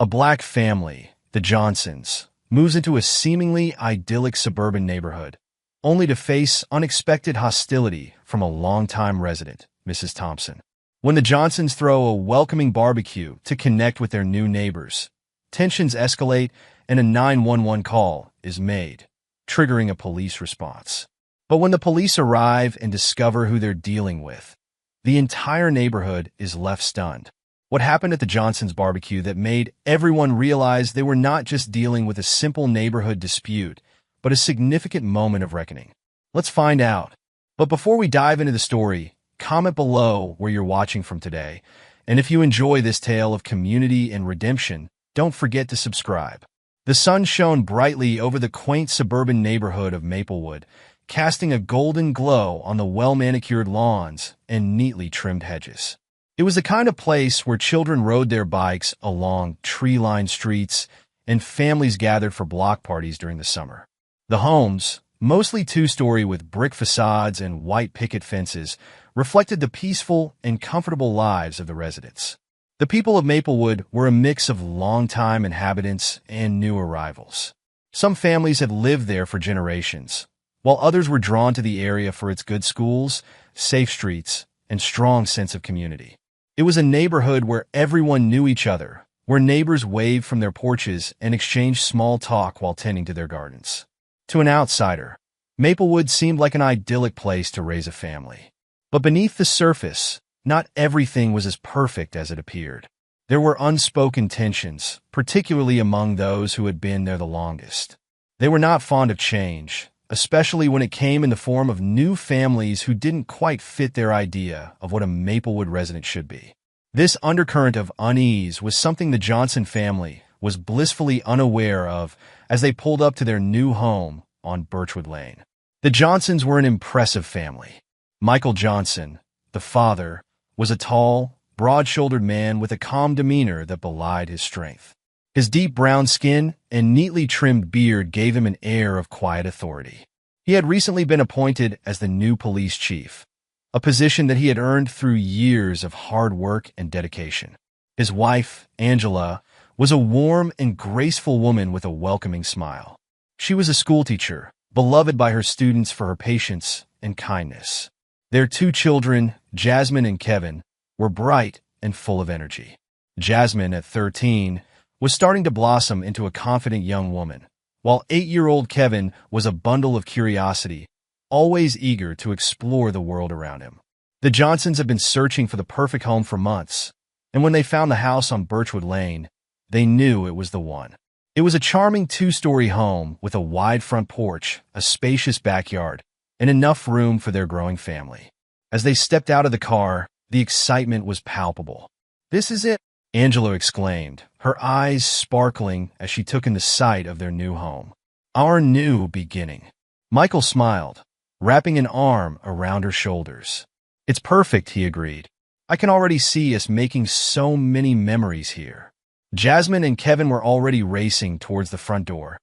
A black family, the Johnsons, moves into a seemingly idyllic suburban neighborhood, only to face unexpected hostility from a longtime resident, Mrs. Thompson. When the Johnsons throw a welcoming barbecue to connect with their new neighbors, tensions escalate and a 911 call is made, triggering a police response. But when the police arrive and discover who they're dealing with, the entire neighborhood is left stunned. What happened at the Johnsons' barbecue that made everyone realize they were not just dealing with a simple neighborhood dispute, but a significant moment of reckoning? Let's find out. But before we dive into the story, comment below where you're watching from today. And if you enjoy this tale of community and redemption, don't forget to subscribe. The sun shone brightly over the quaint suburban neighborhood of Maplewood, casting a golden glow on the well-manicured lawns and neatly trimmed hedges. It was the kind of place where children rode their bikes along tree-lined streets and families gathered for block parties during the summer. The homes, mostly two-story with brick facades and white picket fences, reflected the peaceful and comfortable lives of the residents. The people of Maplewood were a mix of longtime inhabitants and new arrivals. Some families had lived there for generations, while others were drawn to the area for its good schools, safe streets, and strong sense of community. It was a neighborhood where everyone knew each other, where neighbors waved from their porches and exchanged small talk while tending to their gardens. To an outsider, Maplewood seemed like an idyllic place to raise a family. But beneath the surface, not everything was as perfect as it appeared. There were unspoken tensions, particularly among those who had been there the longest. They were not fond of change, especially when it came in the form of new families who didn't quite fit their idea of what a Maplewood resident should be. This undercurrent of unease was something the Johnson family was blissfully unaware of as they pulled up to their new home on Birchwood Lane. The Johnsons were an impressive family. Michael Johnson, the father, was a tall, broad-shouldered man with a calm demeanor that belied his strength. His deep brown skin and neatly trimmed beard gave him an air of quiet authority. He had recently been appointed as the new police chief, a position that he had earned through years of hard work and dedication. His wife, Angela, was a warm and graceful woman with a welcoming smile. She was a schoolteacher, beloved by her students for her patience and kindness. Their two children, Jasmine and Kevin, were bright and full of energy. Jasmine, at 13, was starting to blossom into a confident young woman, while 8-year-old Kevin was a bundle of curiosity, always eager to explore the world around him. The Johnsons had been searching for the perfect home for months, and when they found the house on Birchwood Lane, they knew it was the one. It was a charming 2-story home with a wide front porch, a spacious backyard, and enough room for their growing family. As they stepped out of the car, the excitement was palpable. "This is it," Angela exclaimed, her eyes sparkling as she took in the sight of their new home. "Our new beginning." Michael smiled, wrapping an arm around her shoulders. "It's perfect," he agreed. "I can already see us making so many memories here." Jasmine and Kevin were already racing towards the front door,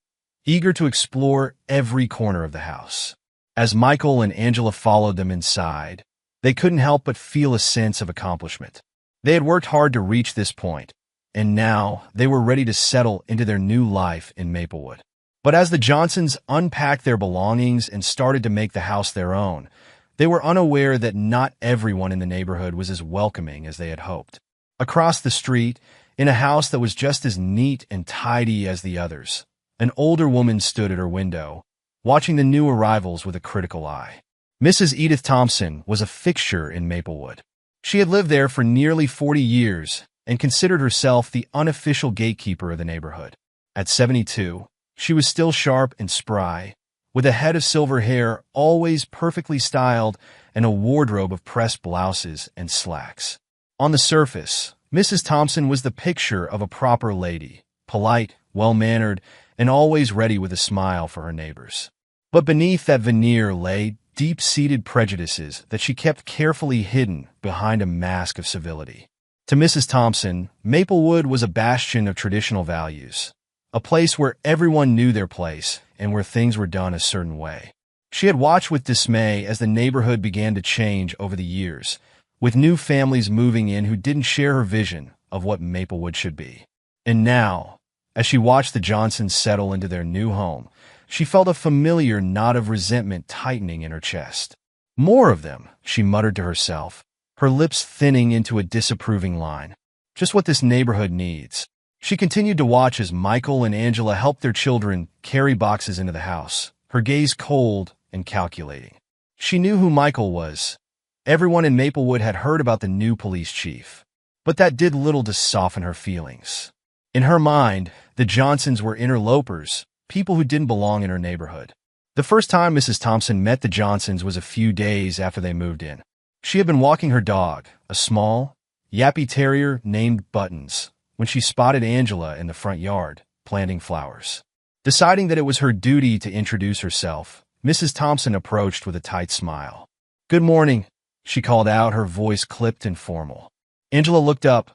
eager to explore every corner of the house. As Michael and Angela followed them inside, they couldn't help but feel a sense of accomplishment. They had worked hard to reach this point, and now they were ready to settle into their new life in Maplewood. But as the Johnsons unpacked their belongings and started to make the house their own, they were unaware that not everyone in the neighborhood was as welcoming as they had hoped. Across the street, in a house that was just as neat and tidy as the others, an older woman stood at her window, watching the new arrivals with a critical eye. Mrs. Edith Thompson was a fixture in Maplewood. She had lived there for nearly 40 years and considered herself the unofficial gatekeeper of the neighborhood. At 72, she was still sharp and spry, with a head of silver hair always perfectly styled and a wardrobe of pressed blouses and slacks. On the surface, Mrs. Thompson was the picture of a proper lady, polite, well-mannered, and always ready with a smile for her neighbors. But beneath that veneer lay deep-seated prejudices that she kept carefully hidden behind a mask of civility. To Mrs. Thompson, Maplewood was a bastion of traditional values, a place where everyone knew their place and where things were done a certain way. She had watched with dismay as the neighborhood began to change over the years, with new families moving in who didn't share her vision of what Maplewood should be. And now, as she watched the Johnsons settle into their new home, she felt a familiar knot of resentment tightening in her chest. More of them, she muttered to herself, her lips thinning into a disapproving line. Just what this neighborhood needs. She continued to watch as Michael and Angela helped their children carry boxes into the house, her gaze cold and calculating. She knew who Michael was. Everyone in Maplewood had heard about the new police chief. But that did little to soften her feelings. In her mind, the Johnsons were interlopers, people who didn't belong in her neighborhood. The first time Mrs. Thompson met the Johnsons was a few days after they moved in. She had been walking her dog, a small, yappy terrier named Buttons, when she spotted Angela in the front yard, planting flowers. Deciding that it was her duty to introduce herself, Mrs. Thompson approached with a tight smile. "Good morning," she called out, her voice clipped and formal. Angela looked up,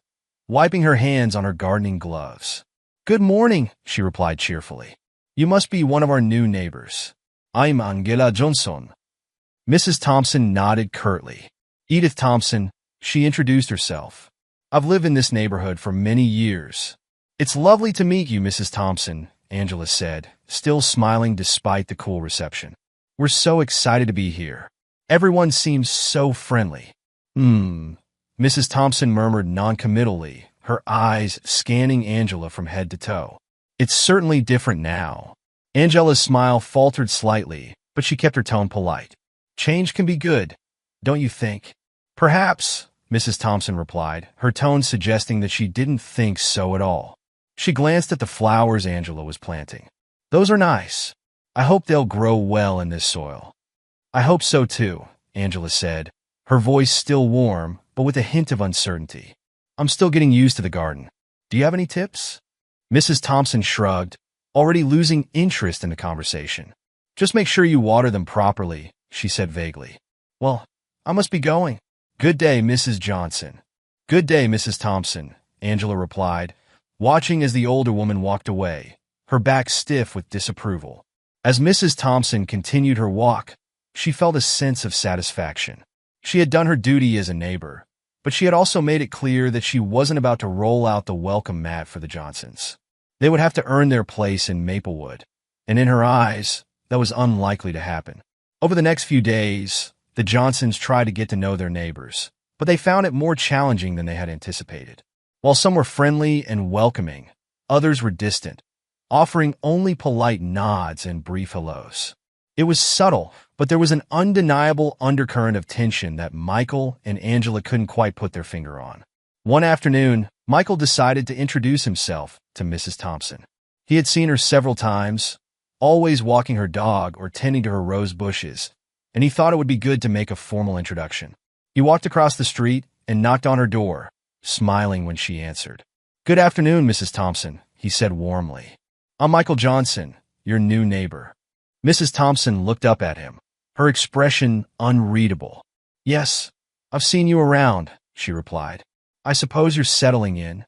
wiping her hands on her gardening gloves. "Good morning," she replied cheerfully. "You must be one of our new neighbors. I'm Angela Johnson." Mrs. Thompson nodded curtly. "Edith Thompson," she introduced herself. "I've lived in this neighborhood for many years." "It's lovely to meet you, Mrs. Thompson," Angela said, still smiling despite the cool reception. "We're so excited to be here. Everyone seems so friendly." Mrs. Thompson murmured noncommittally, her eyes scanning Angela from head to toe. "It's certainly different now." Angela's smile faltered slightly, but she kept her tone polite. "Change can be good, don't you think?" "Perhaps," Mrs. Thompson replied, her tone suggesting that she didn't think so at all. She glanced at the flowers Angela was planting. "Those are nice. I hope they'll grow well in this soil." "I hope so too," Angela said, her voice still warm, but with a hint of uncertainty. "I'm still getting used to the garden. Do you have any tips?" Mrs. Thompson shrugged, already losing interest in the conversation. "Just make sure you water them properly," she said vaguely. "Well, I must be going." "Good day, Mrs. Johnson." "Good day, Mrs. Thompson," Angela replied, watching as the older woman walked away, her back stiff with disapproval. As Mrs. Thompson continued her walk, she felt a sense of satisfaction. She had done her duty as a neighbor, but she had also made it clear that she wasn't about to roll out the welcome mat for the Johnsons. They would have to earn their place in Maplewood, and in her eyes, that was unlikely to happen. Over the next few days, the Johnsons tried to get to know their neighbors, but they found it more challenging than they had anticipated. While some were friendly and welcoming, others were distant, offering only polite nods and brief hellos. It was subtle, but there was an undeniable undercurrent of tension that Michael and Angela couldn't quite put their finger on. One afternoon, Michael decided to introduce himself to Mrs. Thompson. He had seen her several times, always walking her dog or tending to her rose bushes, and he thought it would be good to make a formal introduction. He walked across the street and knocked on her door, smiling when she answered. "Good afternoon, Mrs. Thompson," he said warmly. "I'm Michael Johnson, your new neighbor." Mrs. Thompson looked up at him, her expression unreadable. "Yes, I've seen you around," she replied. "I suppose you're settling in."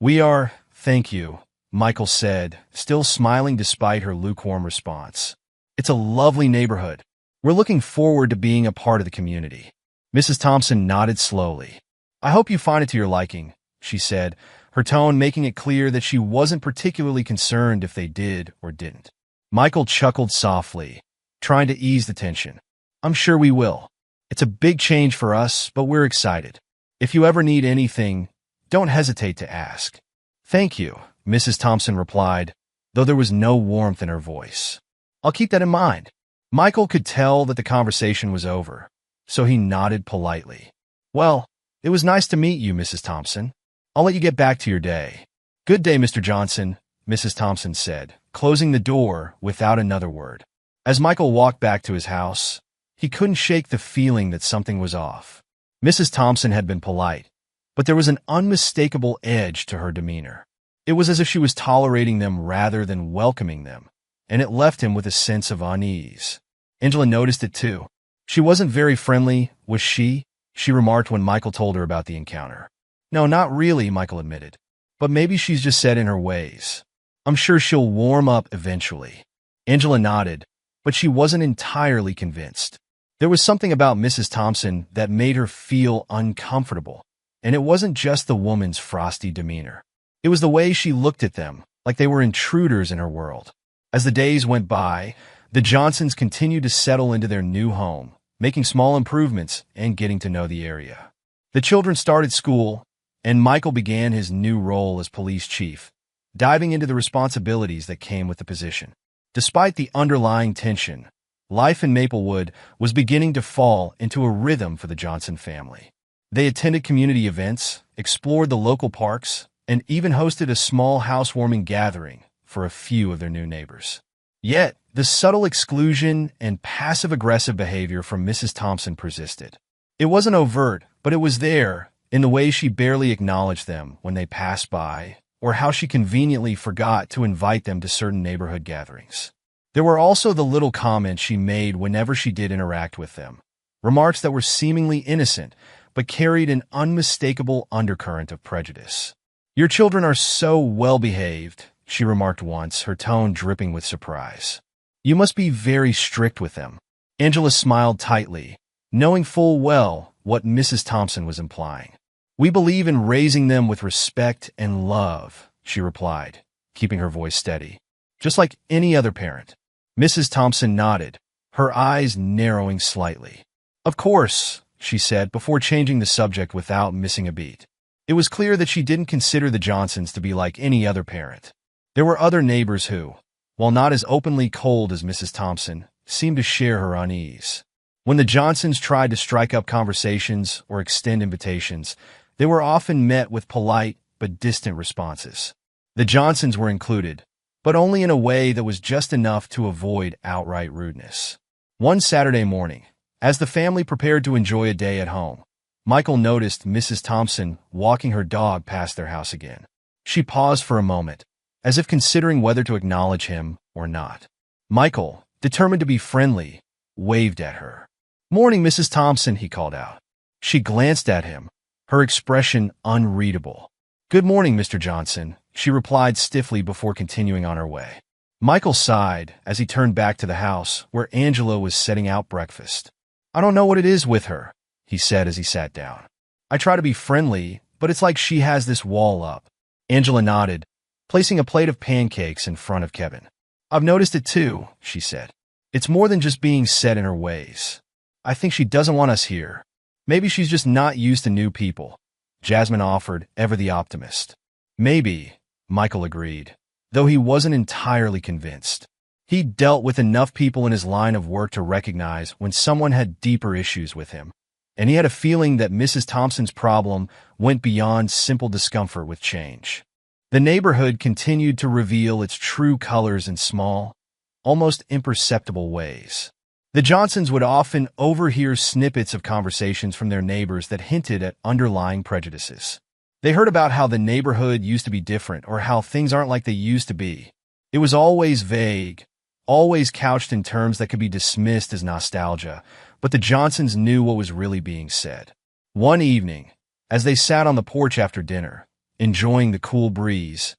"We are, thank you," Michael said, still smiling despite her lukewarm response. "It's a lovely neighborhood. We're looking forward to being a part of the community." Mrs. Thompson nodded slowly. "I hope you find it to your liking," she said, her tone making it clear that she wasn't particularly concerned if they did or didn't. Michael chuckled softly, trying to ease the tension. "I'm sure we will. It's a big change for us, but we're excited. If you ever need anything, don't hesitate to ask." "Thank you," Mrs. Thompson replied, though there was no warmth in her voice. "I'll keep that in mind." Michael could tell that the conversation was over, so he nodded politely. "Well, it was nice to meet you, Mrs. Thompson. I'll let you get back to your day." "Good day, Mr. Johnson," Mrs. Thompson said, closing the door without another word. As Michael walked back to his house, he couldn't shake the feeling that something was off. Mrs. Thompson had been polite, but there was an unmistakable edge to her demeanor. It was as if she was tolerating them rather than welcoming them, and it left him with a sense of unease. Angela noticed it too. "She wasn't very friendly, was she?" she remarked when Michael told her about the encounter. "No, not really," Michael admitted. "But maybe she's just set in her ways. I'm sure she'll warm up eventually." Angela nodded, but she wasn't entirely convinced. There was something about Mrs. Thompson that made her feel uncomfortable, and it wasn't just the woman's frosty demeanor. It was the way she looked at them, like they were intruders in her world. As the days went by, the Johnsons continued to settle into their new home, making small improvements and getting to know the area. The children started school, and Michael began his new role as police chief, diving into the responsibilities that came with the position. Despite the underlying tension, life in Maplewood was beginning to fall into a rhythm for the Johnson family. They attended community events, explored the local parks, and even hosted a small housewarming gathering for a few of their new neighbors. Yet, the subtle exclusion and passive-aggressive behavior from Mrs. Thompson persisted. It wasn't overt, but it was there, in the way she barely acknowledged them when they passed by, or how she conveniently forgot to invite them to certain neighborhood gatherings. There were also the little comments she made whenever she did interact with them, remarks that were seemingly innocent, but carried an unmistakable undercurrent of prejudice. "Your children are so well-behaved," she remarked once, her tone dripping with surprise. "You must be very strict with them." Angela smiled tightly, knowing full well what Mrs. Thompson was implying. "We believe in raising them with respect and love," she replied, keeping her voice steady. "Just like any other parent." Mrs. Thompson nodded, her eyes narrowing slightly. "Of course," she said before changing the subject without missing a beat. It was clear that she didn't consider the Johnsons to be like any other parent. There were other neighbors who, while not as openly cold as Mrs. Thompson, seemed to share her unease. When the Johnsons tried to strike up conversations or extend invitations, they were often met with polite but distant responses. The Johnsons were included, but only in a way that was just enough to avoid outright rudeness. One Saturday morning, as the family prepared to enjoy a day at home, Michael noticed Mrs. Thompson walking her dog past their house again. She paused for a moment, as if considering whether to acknowledge him or not. Michael, determined to be friendly, waved at her. "Morning, Mrs. Thompson," he called out. She glanced at him, her expression unreadable. "Good morning, Mr. Johnson," she replied stiffly before continuing on her way. Michael sighed as he turned back to the house where Angela was setting out breakfast. "I don't know what it is with her," he said as he sat down. "I try to be friendly, but it's like she has this wall up." Angela nodded, placing a plate of pancakes in front of Kevin. "I've noticed it too," she said. "It's more than just being set in her ways. I think she doesn't want us here. Maybe she's just not used to new people," Jasmine offered, ever the optimist. "Maybe," Michael agreed, though he wasn't entirely convinced. He'd dealt with enough people in his line of work to recognize when someone had deeper issues with him, and he had a feeling that Mrs. Thompson's problem went beyond simple discomfort with change. The neighborhood continued to reveal its true colors in small, almost imperceptible ways. The Johnsons would often overhear snippets of conversations from their neighbors that hinted at underlying prejudices. They heard about how the neighborhood used to be different or how things aren't like they used to be. It was always vague, always couched in terms that could be dismissed as nostalgia, but the Johnsons knew what was really being said. One evening, as they sat on the porch after dinner, enjoying the cool breeze,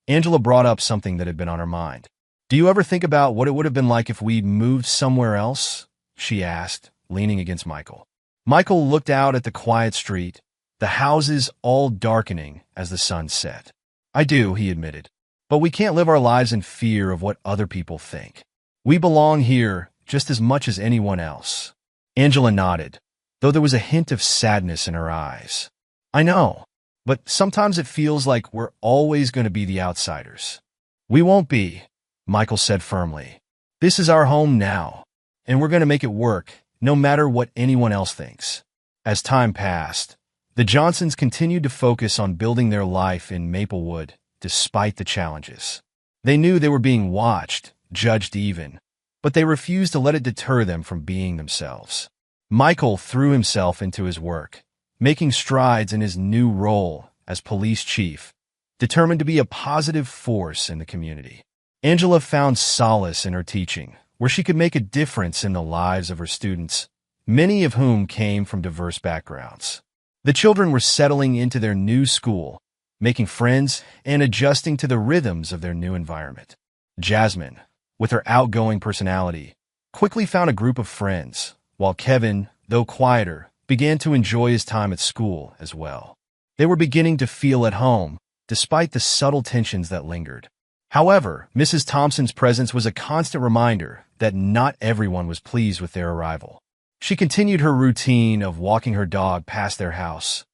Angela brought up something that had been on her mind. "Do you ever think about what it would have been like if we'd moved somewhere else?" she asked, leaning against Michael. Michael looked out at the quiet street, the houses all darkening as the sun set. "I do," he admitted. "But we can't live our lives in fear of what other people think. We belong here just as much as anyone else." Angela nodded, though there was a hint of sadness in her eyes. "I know, but sometimes it feels like we're always going to be the outsiders." "We won't be," Michael said firmly. "This is our home now, and we're going to make it work, no matter what anyone else thinks." As time passed, the Johnsons continued to focus on building their life in Maplewood, despite the challenges. They knew they were being watched, judged even, but they refused to let it deter them from being themselves. Michael threw himself into his work, making strides in his new role as police chief, determined to be a positive force in the community. Angela found solace in her teaching, where she could make a difference in the lives of her students, many of whom came from diverse backgrounds. The children were settling into their new school, making friends and adjusting to the rhythms of their new environment. Jasmine, with her outgoing personality, quickly found a group of friends, while Kevin, though quieter, began to enjoy his time at school as well. They were beginning to feel at home, despite the subtle tensions that lingered. However, Mrs. Thompson's presence was a constant reminder that not everyone was pleased with their arrival. She continued her routine of walking her dog past their house,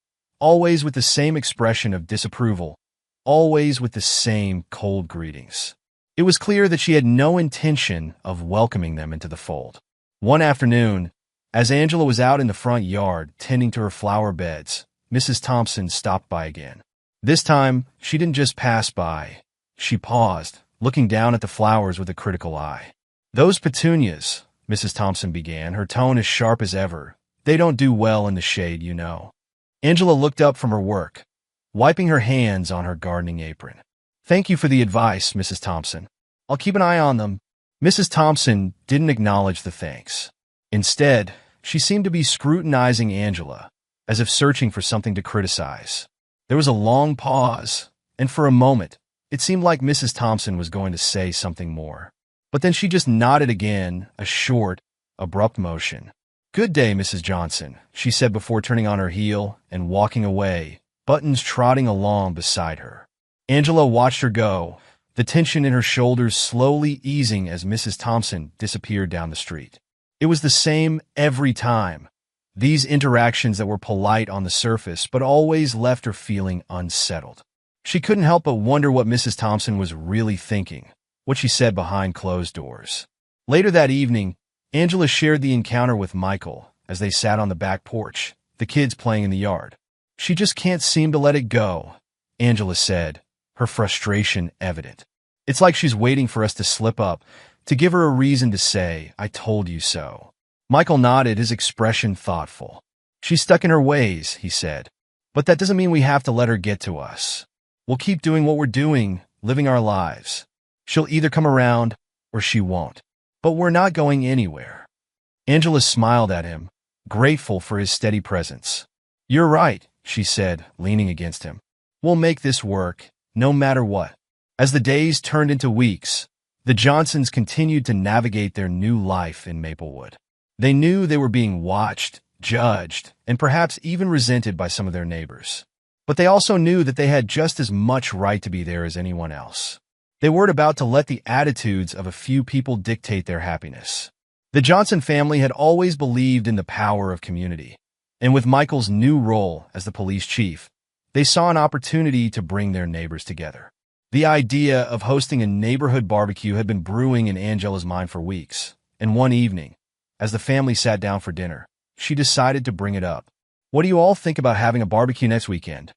always with the same expression of disapproval, always with the same cold greetings. It was clear that she had no intention of welcoming them into the fold. One afternoon, as Angela was out in the front yard tending to her flower beds, Mrs. Thompson stopped by again. This time, she didn't just pass by. She paused, looking down at the flowers with a critical eye. "Those petunias," Mrs. Thompson began, her tone as sharp as ever. "They don't do well in the shade, you know." Angela looked up from her work, wiping her hands on her gardening apron. "Thank you for the advice, Mrs. Thompson. I'll keep an eye on them." Mrs. Thompson didn't acknowledge the thanks. Instead, she seemed to be scrutinizing Angela, as if searching for something to criticize. There was a long pause, and for a moment, it seemed like Mrs. Thompson was going to say something more. But then she just nodded again, a short, abrupt motion. "Good day, Mrs. Johnson," she said before turning on her heel and walking away, Buttons trotting along beside her. Angela watched her go, the tension in her shoulders slowly easing as Mrs. Thompson disappeared down the street. It was the same every time. These interactions that were polite on the surface but always left her feeling unsettled. She couldn't help but wonder what Mrs. Thompson was really thinking, what she said behind closed doors. Later that evening, Angela shared the encounter with Michael as they sat on the back porch, the kids playing in the yard. "She just can't seem to let it go," Angela said, her frustration evident. "It's like she's waiting for us to slip up, to give her a reason to say, 'I told you so.'" Michael nodded, his expression thoughtful. "She's stuck in her ways," he said. "But that doesn't mean we have to let her get to us. We'll keep doing what we're doing, living our lives. She'll either come around or she won't. But we're not going anywhere." Angela smiled at him, grateful for his steady presence. "You're right," she said, leaning against him. "We'll make this work, no matter what." As the days turned into weeks, the Johnsons continued to navigate their new life in Maplewood. They knew they were being watched, judged, and perhaps even resented by some of their neighbors. But they also knew that they had just as much right to be there as anyone else. They weren't about to let the attitudes of a few people dictate their happiness. The Johnson family had always believed in the power of community, and with Michael's new role as the police chief, they saw an opportunity to bring their neighbors together. The idea of hosting a neighborhood barbecue had been brewing in Angela's mind for weeks, and one evening, as the family sat down for dinner, she decided to bring it up. "What do you all think about having a barbecue next weekend?"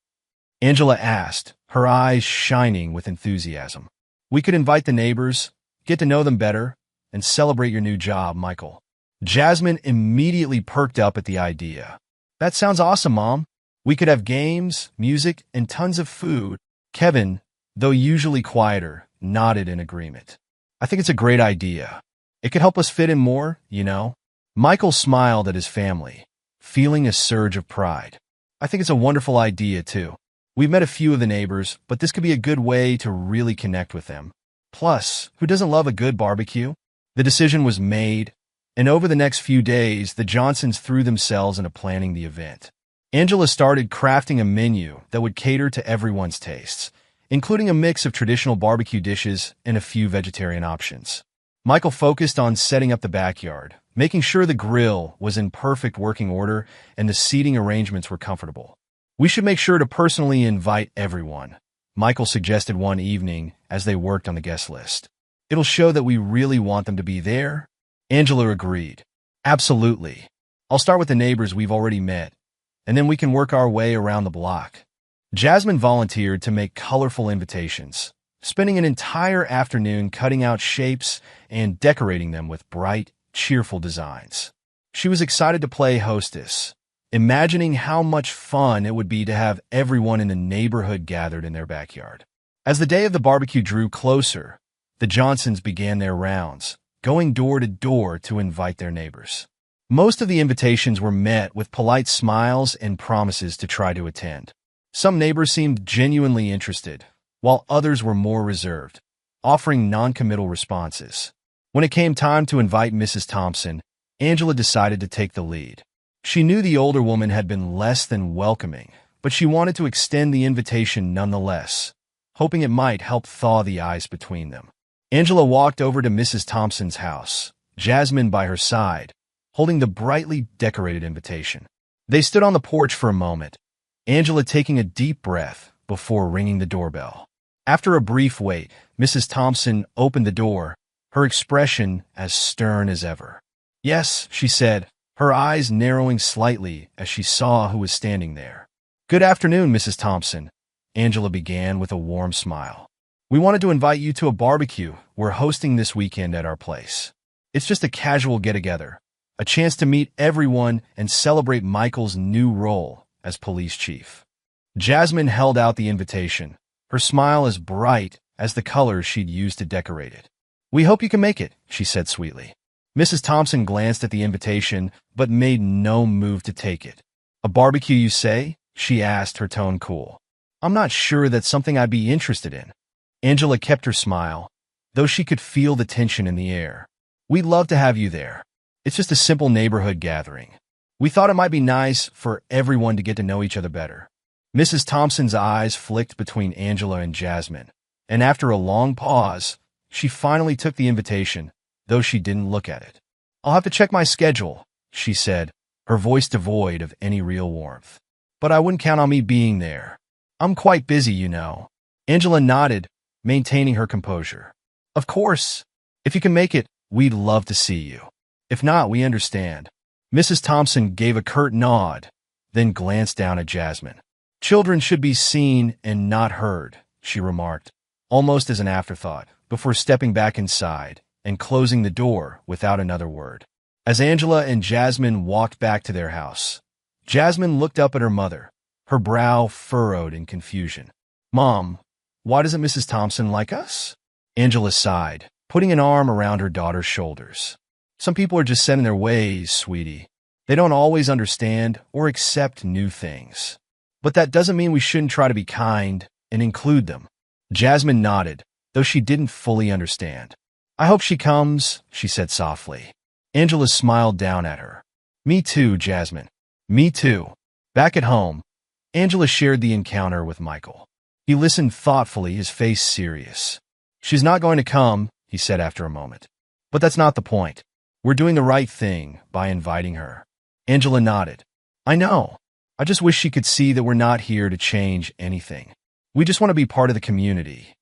Angela asked, her eyes shining with enthusiasm. "We could invite the neighbors, get to know them better, and celebrate your new job, Michael." Jasmine immediately perked up at the idea. "That sounds awesome, Mom. We could have games, music, and tons of food." Kevin, though usually quieter, nodded in agreement. "I think it's a great idea. It could help us fit in more, you know." Michael smiled at his family, feeling a surge of pride. "I think it's a wonderful idea, too. We've met a few of the neighbors, but this could be a good way to really connect with them. Plus, who doesn't love a good barbecue?" The decision was made, and over the next few days, the Johnsons threw themselves into planning the event. Angela started crafting a menu that would cater to everyone's tastes, including a mix of traditional barbecue dishes and a few vegetarian options. Michael focused on setting up the backyard, making sure the grill was in perfect working order and the seating arrangements were comfortable. "We should make sure to personally invite everyone," Michael suggested one evening as they worked on the guest list. "It'll show that we really want them to be there." Angela agreed. "Absolutely. I'll start with the neighbors we've already met, and then we can work our way around the block." Jasmine volunteered to make colorful invitations, spending an entire afternoon cutting out shapes and decorating them with bright, cheerful designs. She was excited to play hostess, imagining how much fun it would be to have everyone in the neighborhood gathered in their backyard. As the day of the barbecue drew closer, the Johnsons began their rounds, going door to door to invite their neighbors. Most of the invitations were met with polite smiles and promises to try to attend. Some neighbors seemed genuinely interested, while others were more reserved, offering non-committal responses. When it came time to invite Mrs. Thompson, Angela decided to take the lead. She knew the older woman had been less than welcoming, but she wanted to extend the invitation nonetheless, hoping it might help thaw the ice between them. Angela walked over to Mrs. Thompson's house, Jasmine by her side, holding the brightly decorated invitation. They stood on the porch for a moment, Angela taking a deep breath before ringing the doorbell. After a brief wait, Mrs. Thompson opened the door, her expression as stern as ever. "Yes," she said, her eyes narrowing slightly as she saw who was standing there. "Good afternoon, Mrs. Thompson," Angela began with a warm smile. "We wanted to invite you to a barbecue we're hosting this weekend at our place. It's just a casual get-together, a chance to meet everyone and celebrate Michael's new role as police chief." Jasmine held out the invitation, her smile as bright as the colors she'd used to decorate it. "We hope you can make it," she said sweetly. Mrs. Thompson glanced at the invitation but made no move to take it. "A barbecue, you say?" she asked, her tone cool. "I'm not sure that's something I'd be interested in." Angela kept her smile, though she could feel the tension in the air. "We'd love to have you there. It's just a simple neighborhood gathering. We thought it might be nice for everyone to get to know each other better." Mrs. Thompson's eyes flicked between Angela and Jasmine, and after a long pause, she finally took the invitation, though she didn't look at it. "I'll have to check my schedule," she said, her voice devoid of any real warmth. "But I wouldn't count on me being there. I'm quite busy, you know." Angela nodded, maintaining her composure. "Of course. If you can make it, we'd love to see you. If not, we understand." Mrs. Thompson gave a curt nod, then glanced down at Jasmine. "Children should be seen and not heard," she remarked, almost as an afterthought, before stepping back inside and closing the door without another word. As Angela and Jasmine walked back to their house, Jasmine looked up at her mother, her brow furrowed in confusion. "Mom, why doesn't Mrs. Thompson like us?" Angela sighed, putting an arm around her daughter's shoulders. "Some people are just set in their ways, sweetie. They don't always understand or accept new things. But that doesn't mean we shouldn't try to be kind and include them." Jasmine nodded, though she didn't fully understand. "I hope she comes," she said softly. Angela smiled down at her. "Me too, Jasmine. Me too." Back at home, Angela shared the encounter with Michael. He listened thoughtfully, his face serious. "She's not going to come," he said after a moment. "But that's not the point. We're doing the right thing by inviting her." Angela nodded. "I know. I just wish she could see that we're not here to change anything. We just want to be part of the community."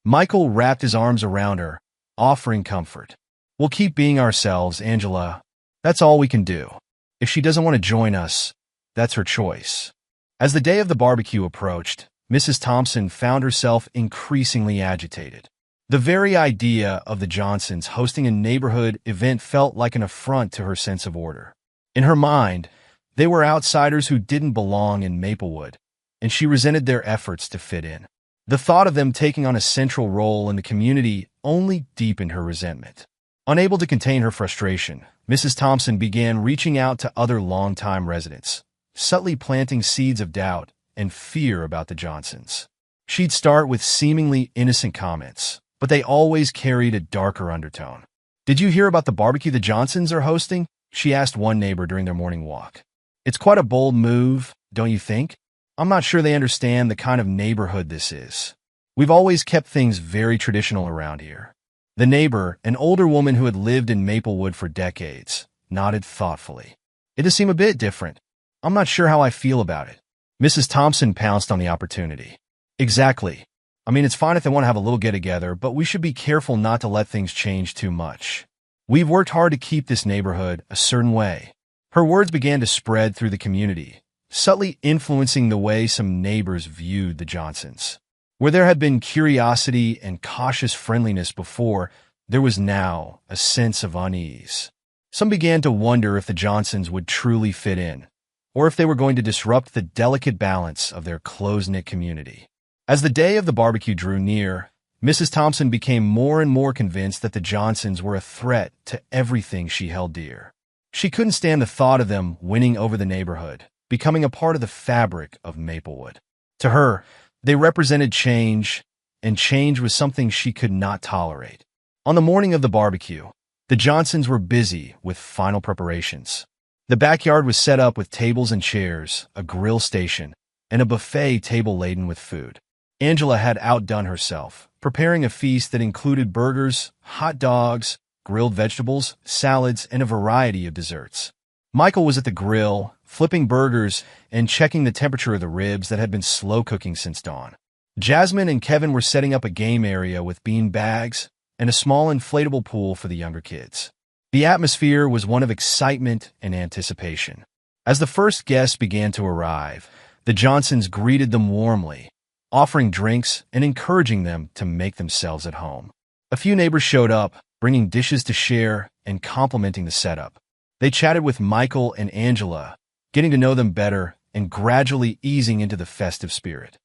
Michael wrapped his arms around her, offering comfort. "We'll keep being ourselves, Angela. That's all we can do. If she doesn't want to join us, that's her choice." As the day of the barbecue approached, Mrs. Thompson found herself increasingly agitated. The very idea of the Johnsons hosting a neighborhood event felt like an affront to her sense of order. In her mind, they were outsiders who didn't belong in Maplewood, and she resented their efforts to fit in. The thought of them taking on a central role in the community only deepened her resentment. Unable to contain her frustration, Mrs. Thompson began reaching out to other longtime residents, subtly planting seeds of doubt and fear about the Johnsons. She'd start with seemingly innocent comments, but they always carried a darker undertone. "Did you hear about the barbecue the Johnsons are hosting?" she asked one neighbor during their morning walk. "It's quite a bold move, don't you think? I'm not sure they understand the kind of neighborhood this is. We've always kept things very traditional around here." The neighbor, an older woman who had lived in Maplewood for decades, nodded thoughtfully. "It does seem a bit different. I'm not sure how I feel about it." Mrs. Thompson pounced on the opportunity. "Exactly. I mean, it's fine if they want to have a little get-together, but we should be careful not to let things change too much. We've worked hard to keep this neighborhood a certain way." Her words began to spread through the community, subtly influencing the way some neighbors viewed the Johnsons. Where there had been curiosity and cautious friendliness before, there was now a sense of unease. Some began to wonder if the Johnsons would truly fit in, or if they were going to disrupt the delicate balance of their close-knit community. As the day of the barbecue drew near, Mrs. Thompson became more and more convinced that the Johnsons were a threat to everything she held dear. She couldn't stand the thought of them winning over the neighborhood, becoming a part of the fabric of Maplewood. To her, they represented change, and change was something she could not tolerate. On the morning of the barbecue, the Johnsons were busy with final preparations. The backyard was set up with tables and chairs, a grill station, and a buffet table laden with food. Angela had outdone herself, preparing a feast that included burgers, hot dogs, grilled vegetables, salads, and a variety of desserts. Michael was at the grill, flipping burgers and checking the temperature of the ribs that had been slow cooking since dawn. Jasmine and Kevin were setting up a game area with bean bags and a small inflatable pool for the younger kids. The atmosphere was one of excitement and anticipation. As the first guests began to arrive, the Johnsons greeted them warmly, offering drinks and encouraging them to make themselves at home. A few neighbors showed up, bringing dishes to share and complimenting the setup. They chatted with Michael and Angela, getting to know them better and gradually easing into the festive spirit.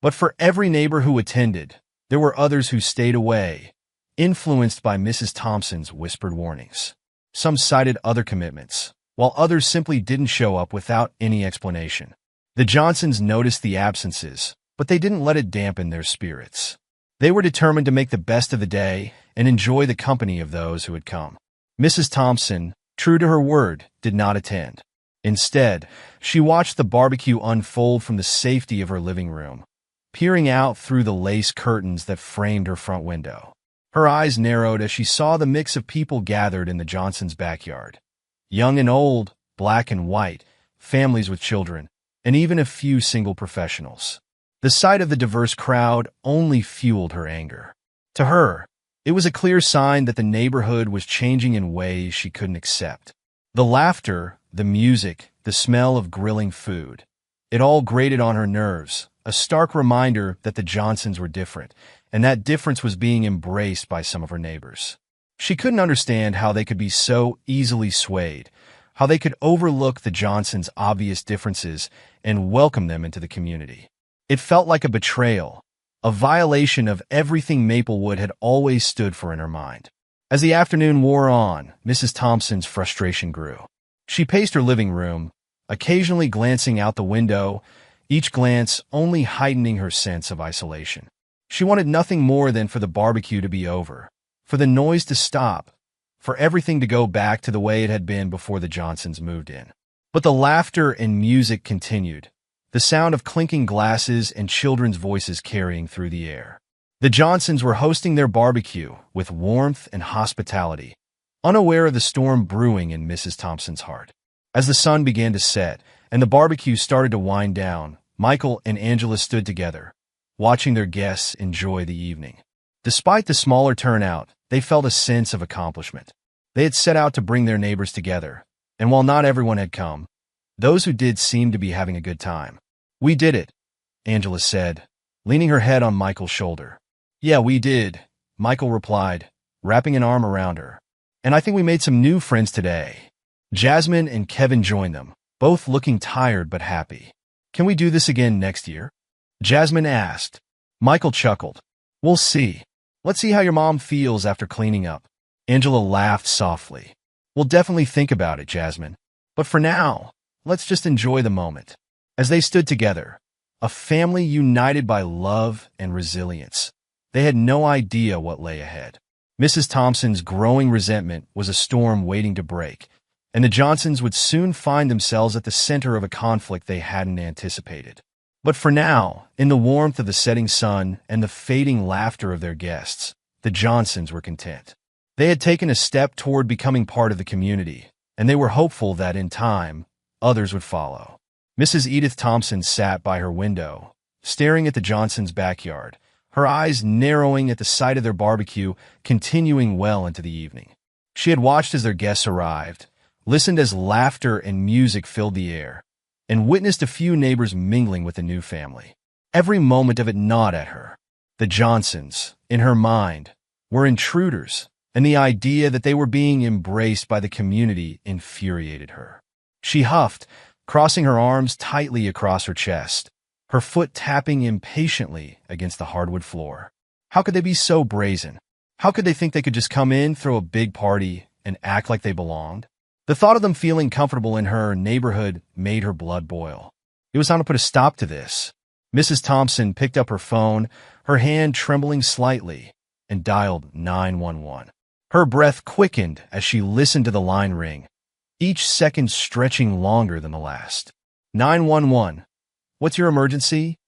But for every neighbor who attended, there were others who stayed away, influenced by Mrs. Thompson's whispered warnings. Some cited other commitments, while others simply didn't show up without any explanation. The Johnsons noticed the absences, but they didn't let it dampen their spirits. They were determined to make the best of the day and enjoy the company of those who had come. Mrs. Thompson, true to her word, did not attend. Instead, she watched the barbecue unfold from the safety of her living room, peering out through the lace curtains that framed her front window. Her eyes narrowed as she saw the mix of people gathered in the Johnsons' backyard. Young and old, black and white, families with children, and even a few single professionals. The sight of the diverse crowd only fueled her anger. To her, it was a clear sign that the neighborhood was changing in ways she couldn't accept. The laughter, the music, the smell of grilling food, it all grated on her nerves, a stark reminder that the Johnsons were different, and that difference was being embraced by some of her neighbors. She couldn't understand how they could be so easily swayed, how they could overlook the Johnsons' obvious differences and welcome them into the community. It felt like a betrayal, a violation of everything Maplewood had always stood for in her mind. As the afternoon wore on, Mrs. Thompson's frustration grew. She paced her living room, occasionally glancing out the window, each glance only heightening her sense of isolation. She wanted nothing more than for the barbecue to be over, for the noise to stop, for everything to go back to the way it had been before the Johnsons moved in. But the laughter and music continued, the sound of clinking glasses and children's voices carrying through the air. The Johnsons were hosting their barbecue with warmth and hospitality, unaware of the storm brewing in Mrs. Thompson's heart. As the sun began to set and the barbecue started to wind down, Michael and Angela stood together, watching their guests enjoy the evening. Despite the smaller turnout, they felt a sense of accomplishment. They had set out to bring their neighbors together, and while not everyone had come, those who did seemed to be having a good time. "We did it," Angela said, leaning her head on Michael's shoulder. "Yeah, we did," Michael replied, wrapping an arm around her. "And I think we made some new friends today." Jasmine and Kevin joined them, both looking tired but happy. "Can we do this again next year?" Jasmine asked. Michael chuckled. "We'll see. Let's see how your mom feels after cleaning up." Angela laughed softly. "We'll definitely think about it, Jasmine. But for now, let's just enjoy the moment." As they stood together, a family united by love and resilience, they had no idea what lay ahead. Mrs. Thompson's growing resentment was a storm waiting to break, and the Johnsons would soon find themselves at the center of a conflict they hadn't anticipated. But for now, in the warmth of the setting sun and the fading laughter of their guests, the Johnsons were content. They had taken a step toward becoming part of the community, and they were hopeful that in time, others would follow. Mrs. Edith Thompson sat by her window, staring at the Johnsons' backyard, her eyes narrowing at the sight of their barbecue continuing well into the evening. She had watched as their guests arrived, listened as laughter and music filled the air, and witnessed a few neighbors mingling with the new family. Every moment of it gnawed at her. The Johnsons, in her mind, were intruders, and the idea that they were being embraced by the community infuriated her. She huffed, crossing her arms tightly across her chest, her foot tapping impatiently against the hardwood floor. How could they be so brazen? How could they think they could just come in, throw a big party, and act like they belonged? The thought of them feeling comfortable in her neighborhood made her blood boil. It was time to put a stop to this. Mrs. Thompson picked up her phone, her hand trembling slightly, and dialed 911. Her breath quickened as she listened to the line ring, each second stretching longer than the last. 911. What's your emergency?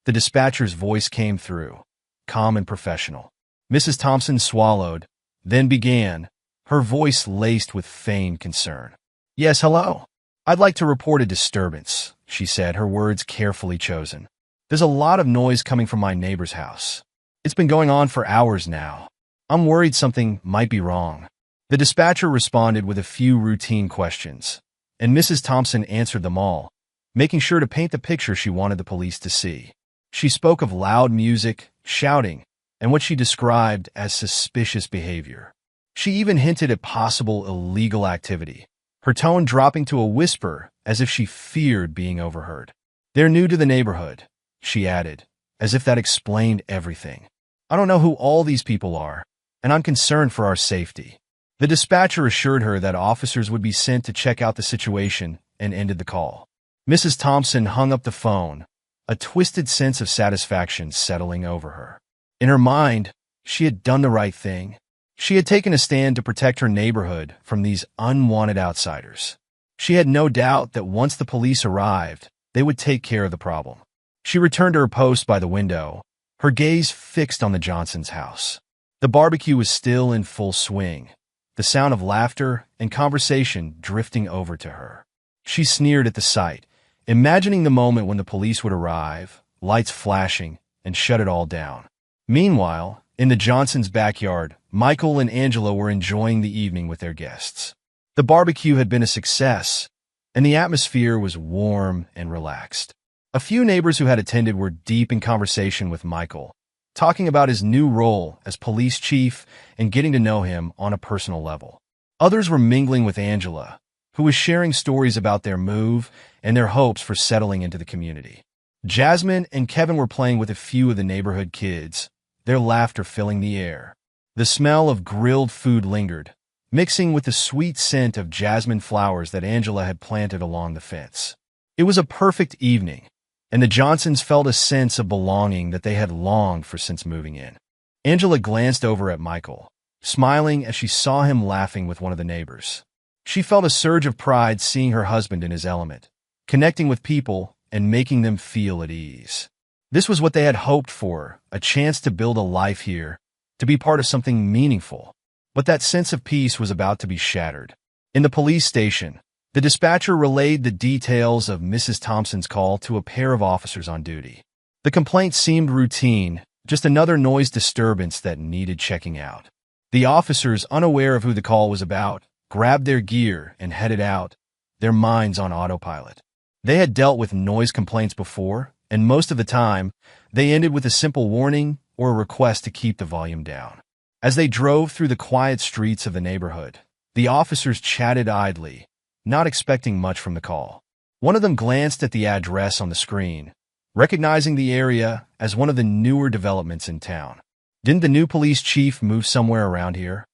The dispatcher's voice came through, calm and professional. Mrs. Thompson swallowed, then began, her voice laced with feigned concern. Yes, hello. I'd like to report a disturbance, she said, her words carefully chosen. There's a lot of noise coming from my neighbor's house. It's been going on for hours now. I'm worried something might be wrong. The dispatcher responded with a few routine questions, and Mrs. Thompson answered them all, making sure to paint the picture she wanted the police to see. She spoke of loud music, shouting, and what she described as suspicious behavior. She even hinted at possible illegal activity, her tone dropping to a whisper as if she feared being overheard. They're new to the neighborhood, she added, as if that explained everything. I don't know who all these people are, and I'm concerned for our safety. The dispatcher assured her that officers would be sent to check out the situation and ended the call. Mrs. Thompson hung up the phone, a twisted sense of satisfaction settling over her. In her mind, she had done the right thing. She had taken a stand to protect her neighborhood from these unwanted outsiders. She had no doubt that once the police arrived, they would take care of the problem. She returned to her post by the window, her gaze fixed on the Johnsons' house. The barbecue was still in full swing, the sound of laughter and conversation drifting over to her. She sneered at the sight, imagining the moment when the police would arrive, lights flashing, and shut it all down. Meanwhile, in the Johnsons' backyard, Michael and Angela were enjoying the evening with their guests. The barbecue had been a success, and the atmosphere was warm and relaxed. A few neighbors who had attended were deep in conversation with Michael, talking about his new role as police chief and getting to know him on a personal level. Others were mingling with Angela, who was sharing stories about their move and their hopes for settling into the community. Jasmine and Kevin were playing with a few of the neighborhood kids, their laughter filling the air. The smell of grilled food lingered, mixing with the sweet scent of jasmine flowers that Angela had planted along the fence. It was a perfect evening, and the Johnsons felt a sense of belonging that they had longed for since moving in. Angela glanced over at Michael, smiling as she saw him laughing with one of the neighbors. She felt a surge of pride seeing her husband in his element, connecting with people and making them feel at ease. This was what they had hoped for, a chance to build a life here, to be part of something meaningful. But that sense of peace was about to be shattered. In the police station, the dispatcher relayed the details of Mrs. Thompson's call to a pair of officers on duty. The complaint seemed routine, just another noise disturbance that needed checking out. The officers, unaware of who the call was about, grabbed their gear and headed out, their minds on autopilot. They had dealt with noise complaints before, and most of the time, they ended with a simple warning or a request to keep the volume down. As they drove through the quiet streets of the neighborhood, the officers chatted idly, not expecting much from the call. One of them glanced at the address on the screen, recognizing the area as one of the newer developments in town. Didn't the new police chief move somewhere around here?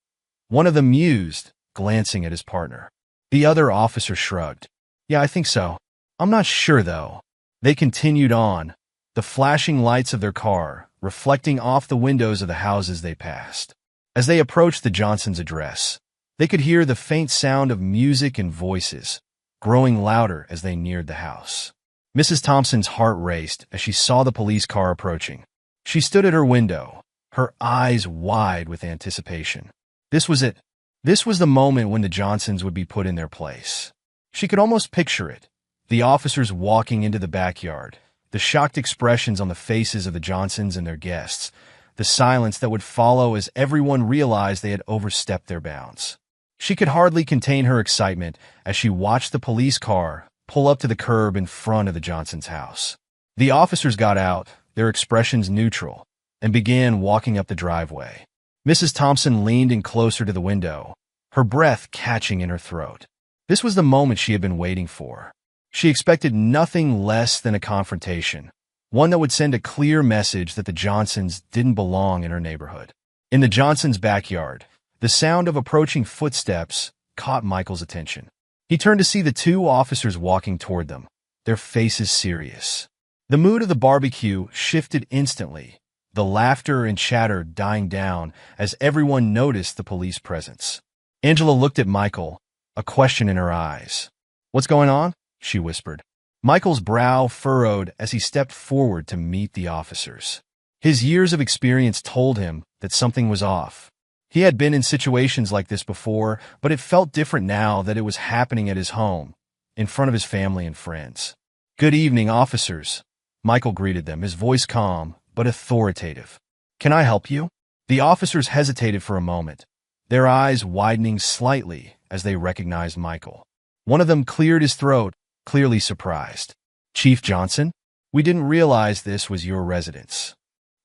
One of them mused, glancing at his partner. The other officer shrugged. Yeah, I think so. I'm not sure, though. They continued on, the flashing lights of their car reflecting off the windows of the houses they passed. As they approached the Johnsons' address, they could hear the faint sound of music and voices, growing louder as they neared the house. Mrs. Thompson's heart raced as she saw the police car approaching. She stood at her window, her eyes wide with anticipation. This was it. This was the moment when the Johnsons would be put in their place. She could almost picture it. The officers walking into the backyard, the shocked expressions on the faces of the Johnsons and their guests, the silence that would follow as everyone realized they had overstepped their bounds. She could hardly contain her excitement as she watched the police car pull up to the curb in front of the Johnsons' house. The officers got out, their expressions neutral, and began walking up the driveway. Mrs. Thompson leaned in closer to the window, her breath catching in her throat. This was the moment she had been waiting for. She expected nothing less than a confrontation, one that would send a clear message that the Johnsons didn't belong in her neighborhood. In the Johnsons' backyard, the sound of approaching footsteps caught Michael's attention. He turned to see the two officers walking toward them, their faces serious. The mood of the barbecue shifted instantly, the laughter and chatter dying down as everyone noticed the police presence. Angela looked at Michael, a question in her eyes. "What's going on?" she whispered. Michael's brow furrowed as he stepped forward to meet the officers. His years of experience told him that something was off. He had been in situations like this before, but it felt different now that it was happening at his home, in front of his family and friends. "Good evening, officers," Michael greeted them, his voice calm but authoritative. "Can I help you?" The officers hesitated for a moment, their eyes widening slightly as they recognized Michael. One of them cleared his throat, clearly surprised. "Chief Johnson? We didn't realize this was your residence."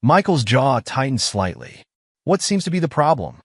Michael's jaw tightened slightly. What seems to be the problem?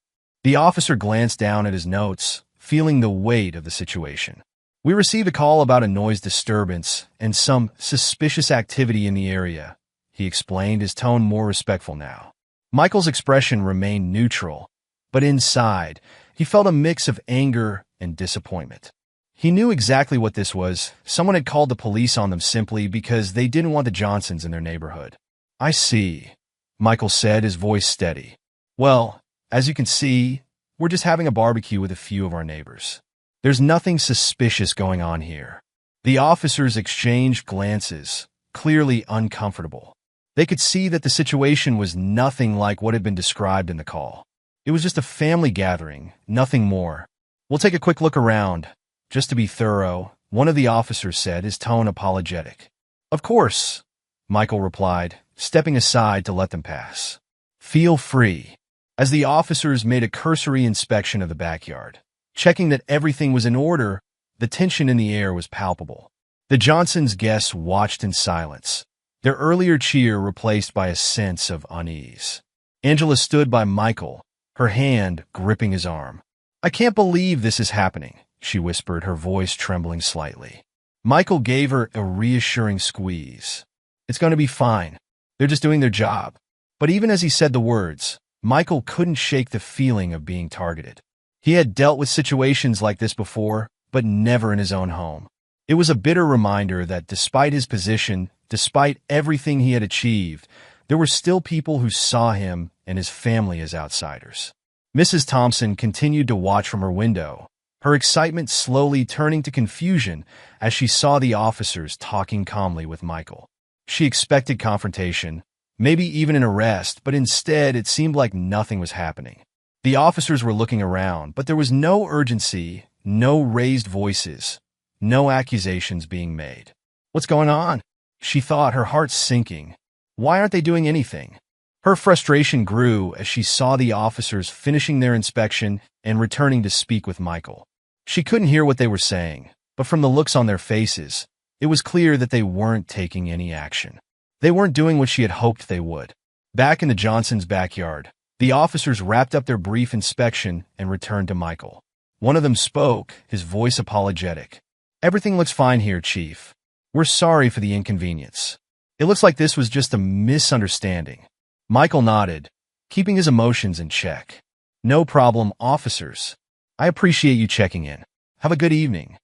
The officer glanced down at his notes, feeling the weight of the situation. "We received a call about a noise disturbance and some suspicious activity in the area," he explained, his tone more respectful now. Michael's expression remained neutral, but inside, he felt a mix of anger and disappointment. He knew exactly what this was. Someone had called the police on them simply because they didn't want the Johnsons in their neighborhood. "I see," Michael said, his voice steady. "Well, as you can see, we're just having a barbecue with a few of our neighbors. There's nothing suspicious going on here." The officers exchanged glances, clearly uncomfortable. They could see that the situation was nothing like what had been described in the call. It was just a family gathering, nothing more. "We'll take a quick look around, just to be thorough," one of the officers said, his tone apologetic. "Of course," Michael replied, stepping aside to let them pass. "Feel free." As the officers made a cursory inspection of the backyard, checking that everything was in order, the tension in the air was palpable. The Johnsons' guests watched in silence, their earlier cheer replaced by a sense of unease. Angela stood by Michael, her hand gripping his arm. "I can't believe this is happening," she whispered, her voice trembling slightly. Michael gave her a reassuring squeeze. "It's going to be fine. They're just doing their job." But even as he said the words, Michael couldn't shake the feeling of being targeted. He had dealt with situations like this before, but never in his own home. It was a bitter reminder that despite his position, despite everything he had achieved, there were still people who saw him and his family as outsiders. Mrs. Thompson continued to watch from her window, her excitement slowly turning to confusion as she saw the officers talking calmly with Michael. She expected confrontation, maybe even an arrest, but instead it seemed like nothing was happening. The officers were looking around, but there was no urgency, no raised voices, no accusations being made. "What's going on?" she thought, her heart sinking. "Why aren't they doing anything?" Her frustration grew as she saw the officers finishing their inspection and returning to speak with Michael. She couldn't hear what they were saying, but from the looks on their faces, it was clear that they weren't taking any action. They weren't doing what she had hoped they would. Back in the Johnsons' backyard, the officers wrapped up their brief inspection and returned to Michael. One of them spoke, his voice apologetic. "Everything looks fine here, Chief. We're sorry for the inconvenience. It looks like this was just a misunderstanding." Michael nodded, keeping his emotions in check. "No problem, officers. I appreciate you checking in. Have a good evening."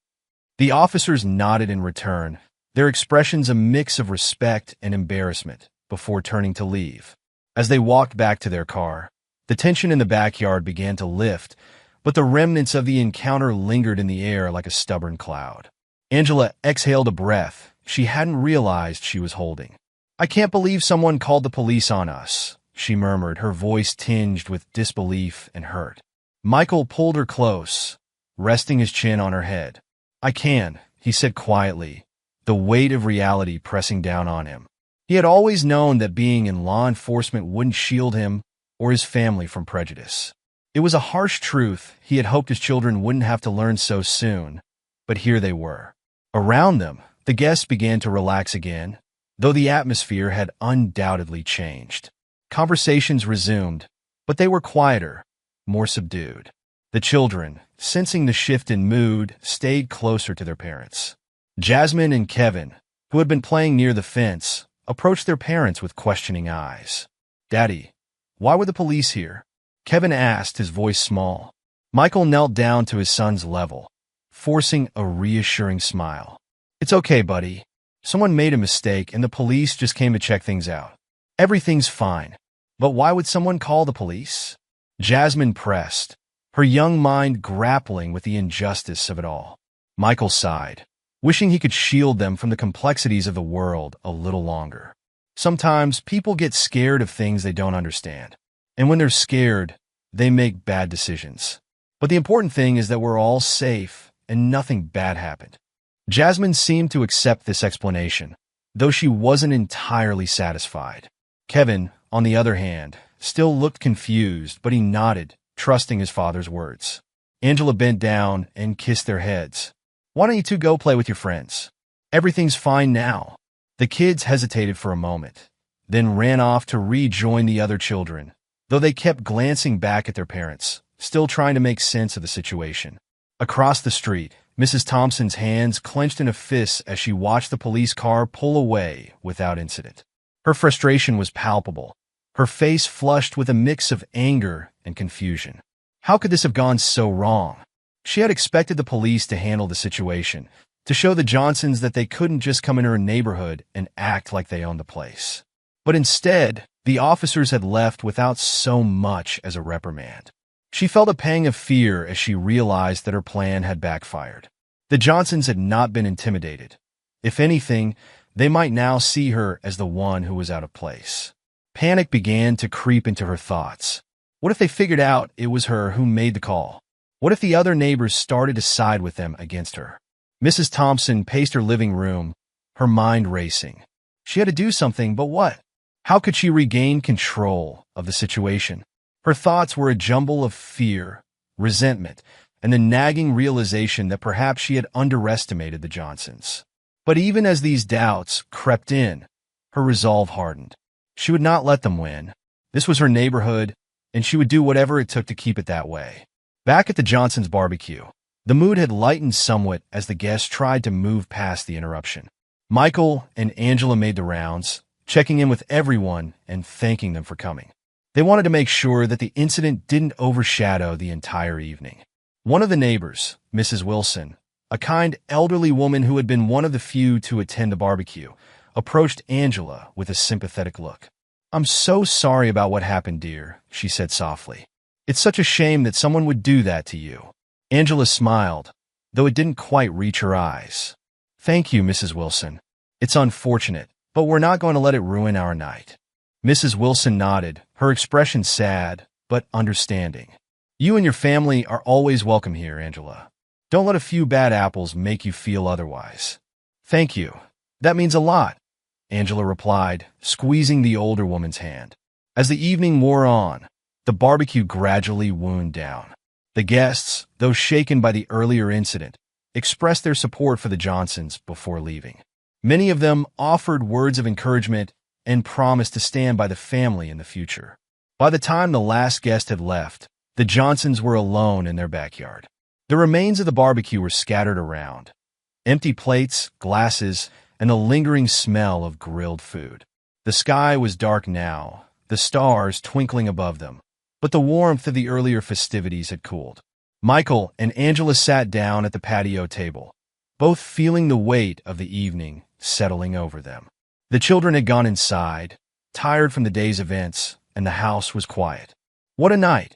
The officers nodded in return, their expressions a mix of respect and embarrassment, before turning to leave. As they walked back to their car, the tension in the backyard began to lift, but the remnants of the encounter lingered in the air like a stubborn cloud. Angela exhaled a breath she hadn't realized she was holding. "I can't believe someone called the police on us," she murmured, her voice tinged with disbelief and hurt. Michael pulled her close, resting his chin on her head. "I can," he said quietly, the weight of reality pressing down on him. He had always known that being in law enforcement wouldn't shield him or his family from prejudice. It was a harsh truth he had hoped his children wouldn't have to learn so soon, but here they were. Around them, the guests began to relax again, though the atmosphere had undoubtedly changed. Conversations resumed, but they were quieter, more subdued. The children, sensing the shift in mood, stayed closer to their parents. Jasmine and Kevin, who had been playing near the fence, approached their parents with questioning eyes. "Daddy, why were the police here?" Kevin asked, his voice small. Michael knelt down to his son's level, forcing a reassuring smile. "It's okay, buddy. Someone made a mistake and the police just came to check things out. Everything's fine. But why would someone call the police?" Jasmine pressed, her young mind grappling with the injustice of it all. Michael sighed. wishing he could shield them from the complexities of the world a little longer. Sometimes people get scared of things they don't understand, and when they're scared, they make bad decisions. But the important thing is that we're all safe and nothing bad happened. Jasmine seemed to accept this explanation, though she wasn't entirely satisfied. Kevin, on the other hand, still looked confused, but he nodded, trusting his father's words. Angela bent down and kissed their heads. "Why don't you two go play with your friends? Everything's fine now." The kids hesitated for a moment, then ran off to rejoin the other children, though they kept glancing back at their parents, still trying to make sense of the situation. Across the street, Mrs. Thompson's hands clenched in a fist as she watched the police car pull away without incident. Her frustration was palpable, her face flushed with a mix of anger and confusion. How could this have gone so wrong? She had expected the police to handle the situation, to show the Johnsons that they couldn't just come into her neighborhood and act like they owned the place. But instead, the officers had left without so much as a reprimand. She felt a pang of fear as she realized that her plan had backfired. The Johnsons had not been intimidated. If anything, they might now see her as the one who was out of place. Panic began to creep into her thoughts. What if they figured out it was her who made the call? What if the other neighbors started to side with them against her? Mrs. Thompson paced her living room, her mind racing. She had to do something, but what? How could she regain control of the situation? Her thoughts were a jumble of fear, resentment, and the nagging realization that perhaps she had underestimated the Johnsons. But even as these doubts crept in, her resolve hardened. She would not let them win. This was her neighborhood, and she would do whatever it took to keep it that way. Back at the Johnsons' barbecue, the mood had lightened somewhat as the guests tried to move past the interruption. Michael and Angela made the rounds, checking in with everyone and thanking them for coming. They wanted to make sure that the incident didn't overshadow the entire evening. One of the neighbors, Mrs. Wilson, a kind elderly woman who had been one of the few to attend the barbecue, approached Angela with a sympathetic look. "I'm so sorry about what happened, dear," she said softly. "It's such a shame that someone would do that to you." Angela smiled, though it didn't quite reach her eyes. "Thank you, Mrs. Wilson. It's unfortunate, but we're not going to let it ruin our night." Mrs. Wilson nodded, her expression sad, but understanding. "You and your family are always welcome here, Angela. Don't let a few bad apples make you feel otherwise." "Thank you. That means a lot," Angela replied, squeezing the older woman's hand. As the evening wore on, the barbecue gradually wound down. The guests, though shaken by the earlier incident, expressed their support for the Johnsons before leaving. Many of them offered words of encouragement and promised to stand by the family in the future. By the time the last guest had left, the Johnsons were alone in their backyard. The remains of the barbecue were scattered around. Empty plates, glasses, and the lingering smell of grilled food. The sky was dark now, the stars twinkling above them, but the warmth of the earlier festivities had cooled. Michael and Angela sat down at the patio table, both feeling the weight of the evening settling over them. The children had gone inside, tired from the day's events, and the house was quiet. "What a night,"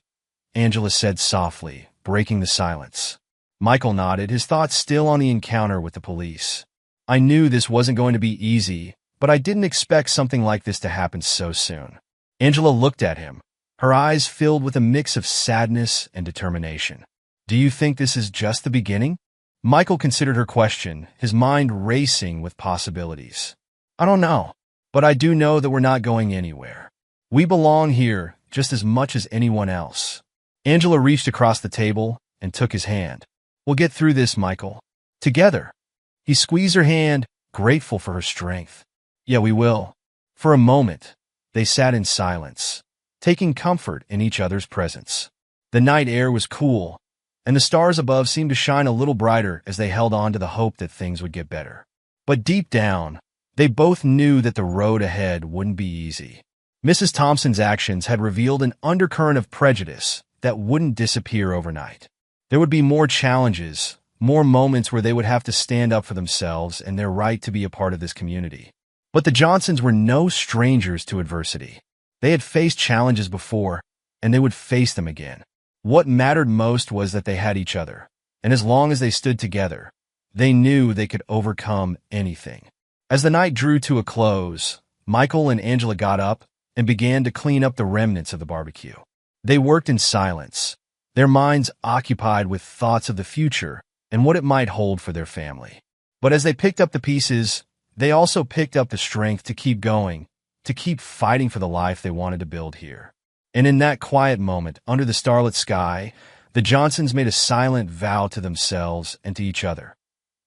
Angela said softly, breaking the silence. Michael nodded, his thoughts still on the encounter with the police. "I knew this wasn't going to be easy, but I didn't expect something like this to happen so soon." Angela looked at him, her eyes filled with a mix of sadness and determination. "Do you think this is just the beginning?" Michael considered her question, his mind racing with possibilities. "I don't know, but I do know that we're not going anywhere. We belong here just as much as anyone else." Angela reached across the table and took his hand. "We'll get through this, Michael. Together." He squeezed her hand, grateful for her strength. "Yeah, we will." For a moment, they sat in silence, taking comfort in each other's presence. The night air was cool, and the stars above seemed to shine a little brighter as they held on to the hope that things would get better. But deep down, they both knew that the road ahead wouldn't be easy. Mrs. Thompson's actions had revealed an undercurrent of prejudice that wouldn't disappear overnight. There would be more challenges, more moments where they would have to stand up for themselves and their right to be a part of this community. But the Johnsons were no strangers to adversity. They had faced challenges before, and they would face them again. What mattered most was that they had each other, and as long as they stood together, They knew they could overcome anything. As the night drew to a close, Michael and Angela got up and began to clean up the remnants of the barbecue. They worked in silence, their minds occupied with thoughts of the future and what it might hold for their family. But as they picked up the pieces, they also picked up the strength to keep going, to keep fighting for the life they wanted to build here. And in that quiet moment, under the starlit sky, the Johnsons made a silent vow to themselves and to each other.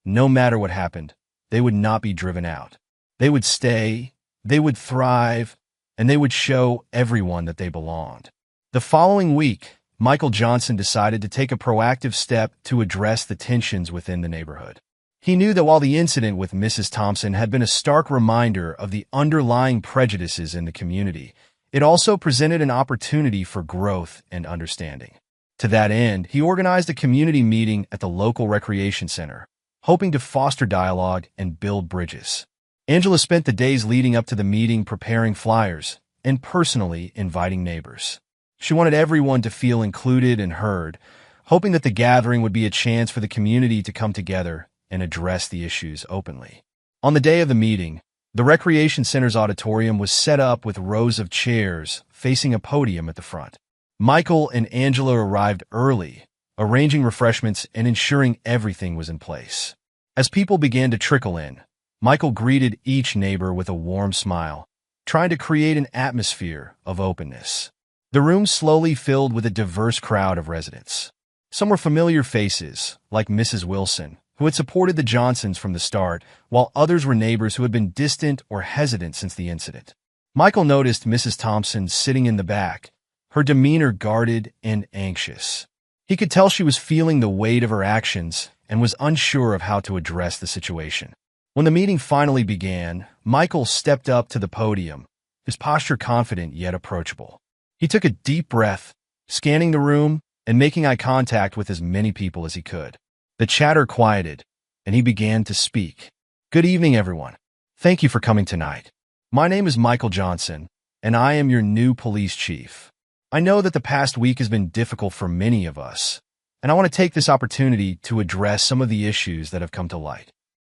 No matter what happened, they would not be driven out. They would stay, they would thrive, and they would show everyone that they belonged. The following week, Michael Johnson decided to take a proactive step to address the tensions within the neighborhood. He knew that while the incident with Mrs. Thompson had been a stark reminder of the underlying prejudices in the community, it also presented an opportunity for growth and understanding. To that end, he organized a community meeting at the local recreation center, hoping to foster dialogue and build bridges. Angela spent the days leading up to the meeting preparing flyers and personally inviting neighbors. She wanted everyone to feel included and heard, hoping that the gathering would be a chance for the community to come together and address the issues openly. On the day of the meeting, the recreation center's auditorium was set up with rows of chairs facing a podium at the front. Michael and Angela arrived early, arranging refreshments and ensuring everything was in place. As people began to trickle in, Michael greeted each neighbor with a warm smile, trying to create an atmosphere of openness. The room slowly filled with a diverse crowd of residents. Some were familiar faces, like Mrs. Wilson, who had supported the Johnsons from the start, while others were neighbors who had been distant or hesitant since the incident. Michael noticed Mrs. Thompson sitting in the back, her demeanor guarded and anxious. He could tell she was feeling the weight of her actions and was unsure of how to address the situation. When the meeting finally began, Michael stepped up to the podium, his posture confident yet approachable. He took a deep breath, scanning the room and making eye contact with as many people as he could. The chatter quieted, and he began to speak. Good evening, everyone. Thank you for coming tonight. My name is Michael Johnson, and I am your new police chief. I know that the past week has been difficult for many of us, and I want to take this opportunity to address some of the issues that have come to light.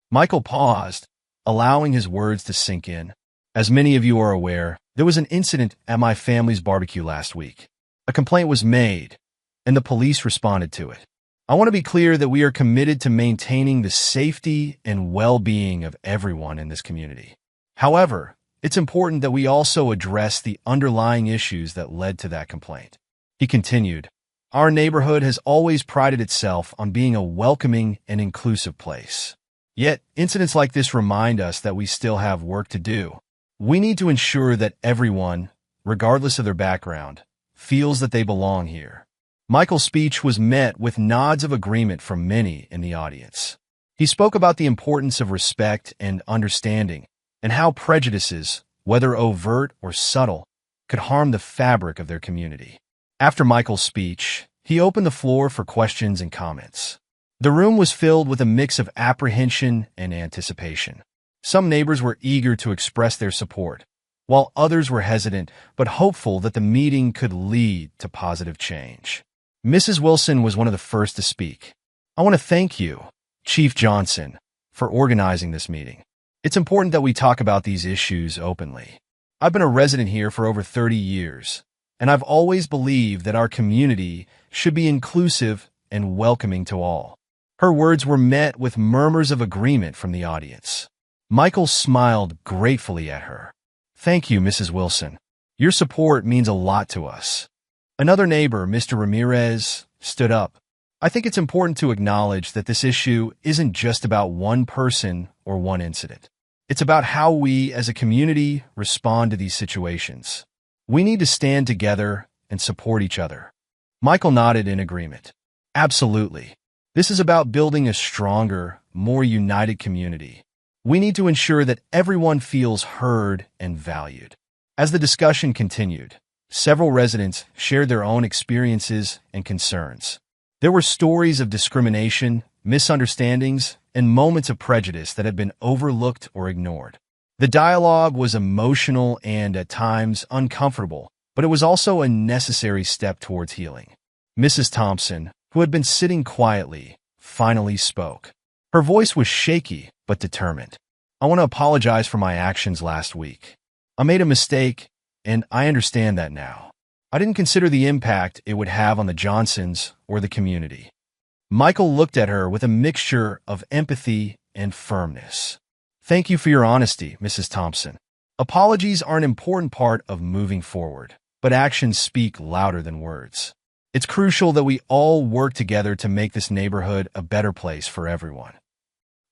Michael paused, allowing his words to sink in. As many of you are aware, there was an incident at my family's barbecue last week. A complaint was made, and the police responded to it. I want to be clear that we are committed to maintaining the safety and well-being of everyone in this community. However, it's important that we also address the underlying issues that led to that complaint. He continued, our neighborhood has always prided itself on being a welcoming and inclusive place. Yet, incidents like this remind us that we still have work to do. We need to ensure that everyone, regardless of their background, feels that they belong here. Michael's speech was met with nods of agreement from many in the audience. He spoke about the importance of respect and understanding, and how prejudices, whether overt or subtle, could harm the fabric of their community. After Michael's speech, he opened the floor for questions and comments. The room was filled with a mix of apprehension and anticipation. Some neighbors were eager to express their support, while others were hesitant but hopeful that the meeting could lead to positive change. Mrs. Wilson was one of the first to speak. I want to thank you, Chief Johnson, for organizing this meeting. It's important that we talk about these issues openly. I've been a resident here for over 30 years, and I've always believed that our community should be inclusive and welcoming to all. Her words were met with murmurs of agreement from the audience. Michael smiled gratefully at her. Thank you, Mrs. Wilson. Your support means a lot to us. Another neighbor, Mr. Ramirez, stood up. I think it's important to acknowledge that this issue isn't just about one person or one incident. It's about how we, as a community, respond to these situations. We need to stand together and support each other. Michael nodded in agreement. Absolutely. This is about building a stronger, more united community. We need to ensure that everyone feels heard and valued. As the discussion continued, several residents shared their own experiences and concerns. There were stories of discrimination, misunderstandings, and moments of prejudice that had been overlooked or ignored. The dialogue was emotional and, at times, uncomfortable, but it was also a necessary step towards healing. Mrs. Thompson, who had been sitting quietly, finally spoke. Her voice was shaky but determined. "I want to apologize for my actions last week. I made a mistake, and I understand that now. I didn't consider the impact it would have on the Johnsons or the community." Michael looked at her with a mixture of empathy and firmness. "Thank you for your honesty, Mrs. Thompson. Apologies are an important part of moving forward, but actions speak louder than words. It's crucial that we all work together to make this neighborhood a better place for everyone."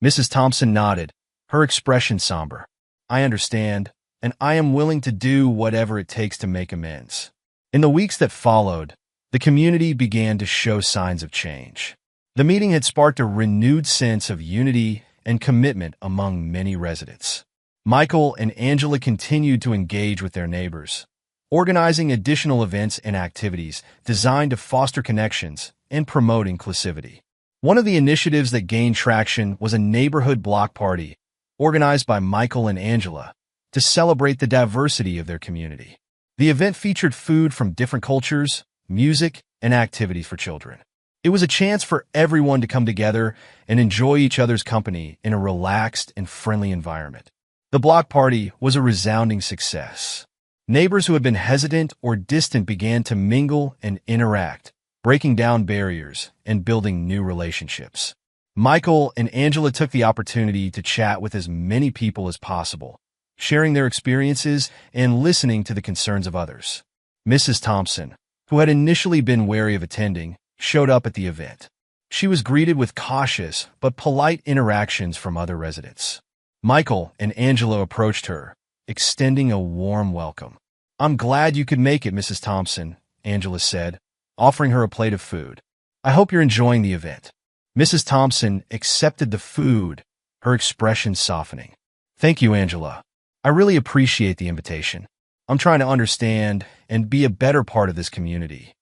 Mrs. Thompson nodded, her expression somber. "I understand, and I am willing to do whatever it takes to make amends." In the weeks that followed, the community began to show signs of change. The meeting had sparked a renewed sense of unity and commitment among many residents. Michael and Angela continued to engage with their neighbors, organizing additional events and activities designed to foster connections and promote inclusivity. One of the initiatives that gained traction was a neighborhood block party organized by Michael and Angela to celebrate the diversity of their community. The event featured food from different cultures, music, and activities for children. It was a chance for everyone to come together and enjoy each other's company in a relaxed and friendly environment. The block party was a resounding success. Neighbors who had been hesitant or distant began to mingle and interact, breaking down barriers and building new relationships. Michael and Angela took the opportunity to chat with as many people as possible, sharing their experiences and listening to the concerns of others. Mrs. Thompson, who had initially been wary of attending, showed up at the event. She was greeted with cautious but polite interactions from other residents. Michael and Angela approached her, extending a warm welcome. "I'm glad you could make it, Mrs. Thompson," Angela said, offering her a plate of food. "I hope you're enjoying the event." Mrs. Thompson accepted the food, her expression softening. "Thank you, Angela. I really appreciate the invitation. I'm trying to understand and be a better part of this community."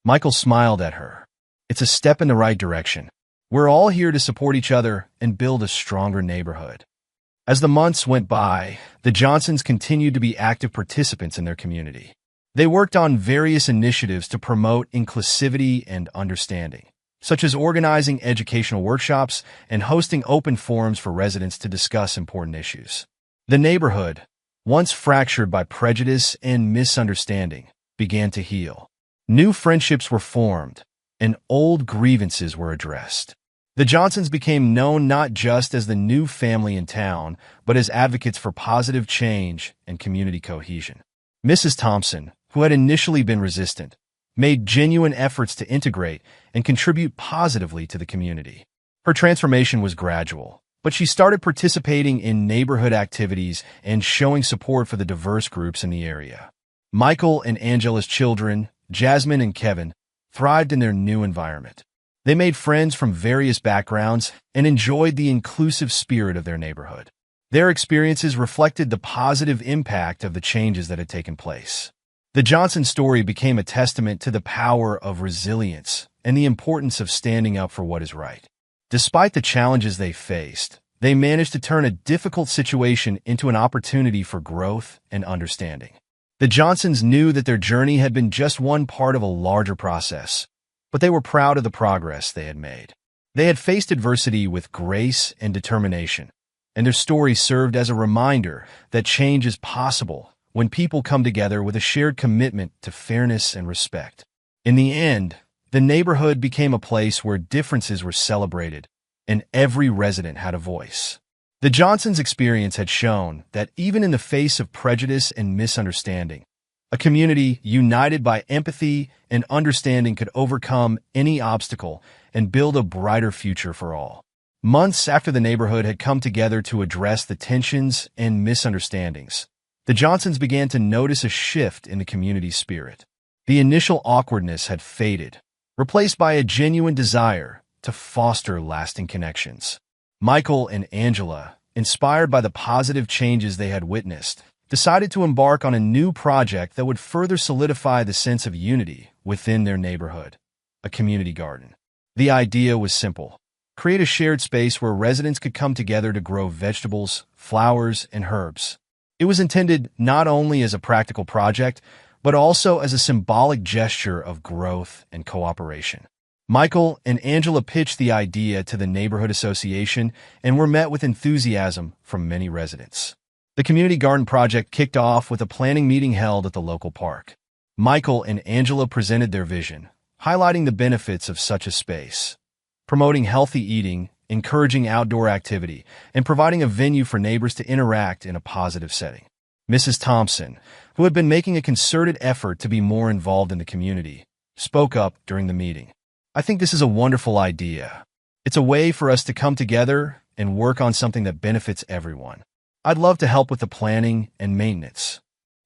Michael smiled at her. "It's a step in the right direction. We're all here to support each other and build a stronger neighborhood." As the months went by, the Johnsons continued to be active participants in their community. They worked on various initiatives to promote inclusivity and understanding, such as organizing educational workshops and hosting open forums for residents to discuss important issues. The neighborhood, once fractured by prejudice and misunderstanding, began to heal. New friendships were formed, and old grievances were addressed. The Johnsons became known not just as the new family in town, but as advocates for positive change and community cohesion. Mrs. Thompson, who had initially been resistant, made genuine efforts to integrate and contribute positively to the community. Her transformation was gradual, but she started participating in neighborhood activities and showing support for the diverse groups in the area. Michael and Angela's children, Jasmine and Kevin, thrived in their new environment. They made friends from various backgrounds and enjoyed the inclusive spirit of their neighborhood. Their experiences reflected the positive impact of the changes that had taken place. The Johnson story became a testament to the power of resilience and the importance of standing up for what is right. Despite the challenges they faced, they managed to turn a difficult situation into an opportunity for growth and understanding. The Johnsons knew that their journey had been just one part of a larger process, but they were proud of the progress they had made. They had faced adversity with grace and determination, and their story served as a reminder that change is possible when people come together with a shared commitment to fairness and respect. In the end, the neighborhood became a place where differences were celebrated, and every resident had a voice. The Johnsons' experience had shown that even in the face of prejudice and misunderstanding, a community united by empathy and understanding could overcome any obstacle and build a brighter future for all. Months after the neighborhood had come together to address the tensions and misunderstandings, the Johnsons began to notice a shift in the community's spirit. The initial awkwardness had faded, replaced by a genuine desire to foster lasting connections. Michael and Angela, inspired by the positive changes they had witnessed, decided to embark on a new project that would further solidify the sense of unity within their neighborhood, a community garden. The idea was simple: create a shared space where residents could come together to grow vegetables, flowers, and herbs. It was intended not only as a practical project, but also as a symbolic gesture of growth and cooperation. Michael and Angela pitched the idea to the neighborhood association and were met with enthusiasm from many residents. The community garden project kicked off with a planning meeting held at the local park. Michael and Angela presented their vision, highlighting the benefits of such a space, promoting healthy eating, encouraging outdoor activity, and providing a venue for neighbors to interact in a positive setting. Mrs. Thompson, who had been making a concerted effort to be more involved in the community, spoke up during the meeting. "I think this is a wonderful idea. It's a way for us to come together and work on something that benefits everyone. I'd love to help with the planning and maintenance."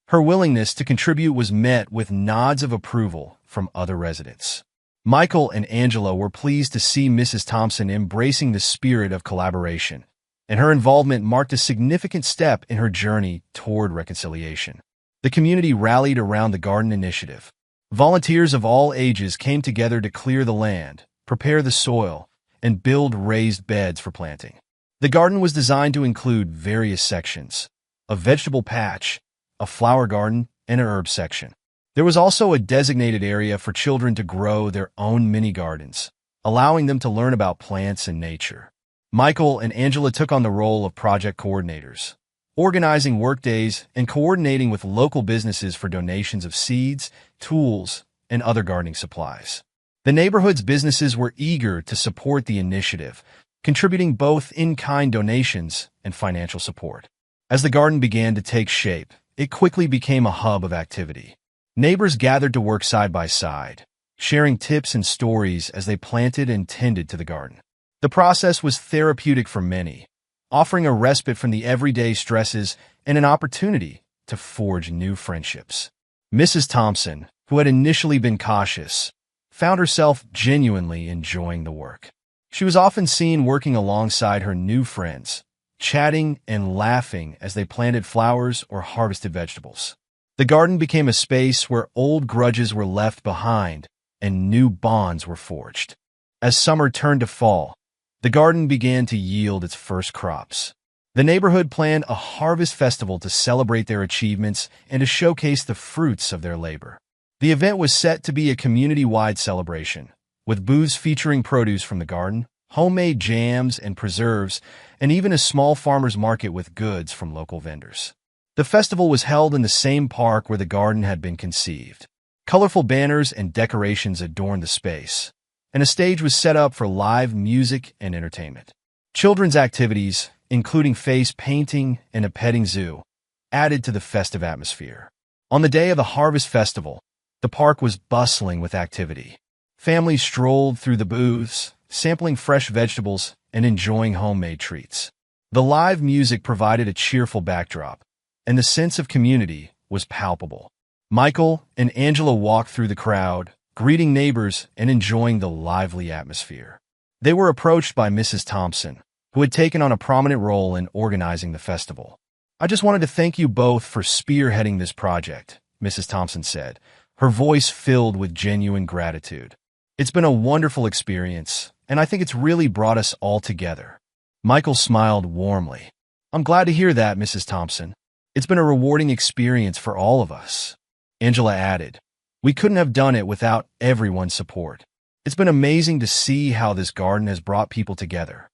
Her willingness to contribute was met with nods of approval from other residents. Michael and Angela were pleased to see Mrs. Thompson embracing the spirit of collaboration, and her involvement marked a significant step in her journey toward reconciliation. The community rallied around the garden initiative. Volunteers of all ages came together to clear the land, prepare the soil, and build raised beds for planting. The garden was designed to include various sections: a vegetable patch, a flower garden, and an herb section. There was also a designated area for children to grow their own mini gardens, allowing them to learn about plants and nature. Michael and Angela took on the role of project coordinators, organizing workdays and coordinating with local businesses for donations of seeds, tools, and other gardening supplies. The neighborhood's businesses were eager to support the initiative, contributing both in-kind donations and financial support. As the garden began to take shape, it quickly became a hub of activity. Neighbors gathered to work side by side, sharing tips and stories as they planted and tended to the garden. The process was therapeutic for many, offering a respite from the everyday stresses and an opportunity to forge new friendships. Mrs. Thompson, who had initially been cautious, found herself genuinely enjoying the work. She was often seen working alongside her new friends, chatting and laughing as they planted flowers or harvested vegetables. The garden became a space where old grudges were left behind and new bonds were forged. As summer turned to fall, the garden began to yield its first crops. The neighborhood planned a harvest festival to celebrate their achievements and to showcase the fruits of their labor. The event was set to be a community-wide celebration, with booths featuring produce from the garden, homemade jams and preserves, and even a small farmer's market with goods from local vendors. The festival was held in the same park where the garden had been conceived. Colorful banners and decorations adorned the space, and a stage was set up for live music and entertainment. Children's activities, including face painting and a petting zoo, added to the festive atmosphere. On the day of the Harvest Festival, the park was bustling with activity. Families strolled through the booths, sampling fresh vegetables and enjoying homemade treats. The live music provided a cheerful backdrop, and the sense of community was palpable. Michael and Angela walked through the crowd, greeting neighbors and enjoying the lively atmosphere. They were approached by Mrs. Thompson, who had taken on a prominent role in organizing the festival. "I just wanted to thank you both for spearheading this project," Mrs. Thompson said, her voice filled with genuine gratitude. "It's been a wonderful experience, and I think it's really brought us all together." Michael smiled warmly. "I'm glad to hear that, Mrs. Thompson. It's been a rewarding experience for all of us." Angela added, "We couldn't have done it without everyone's support. It's been amazing to see how this garden has brought people together."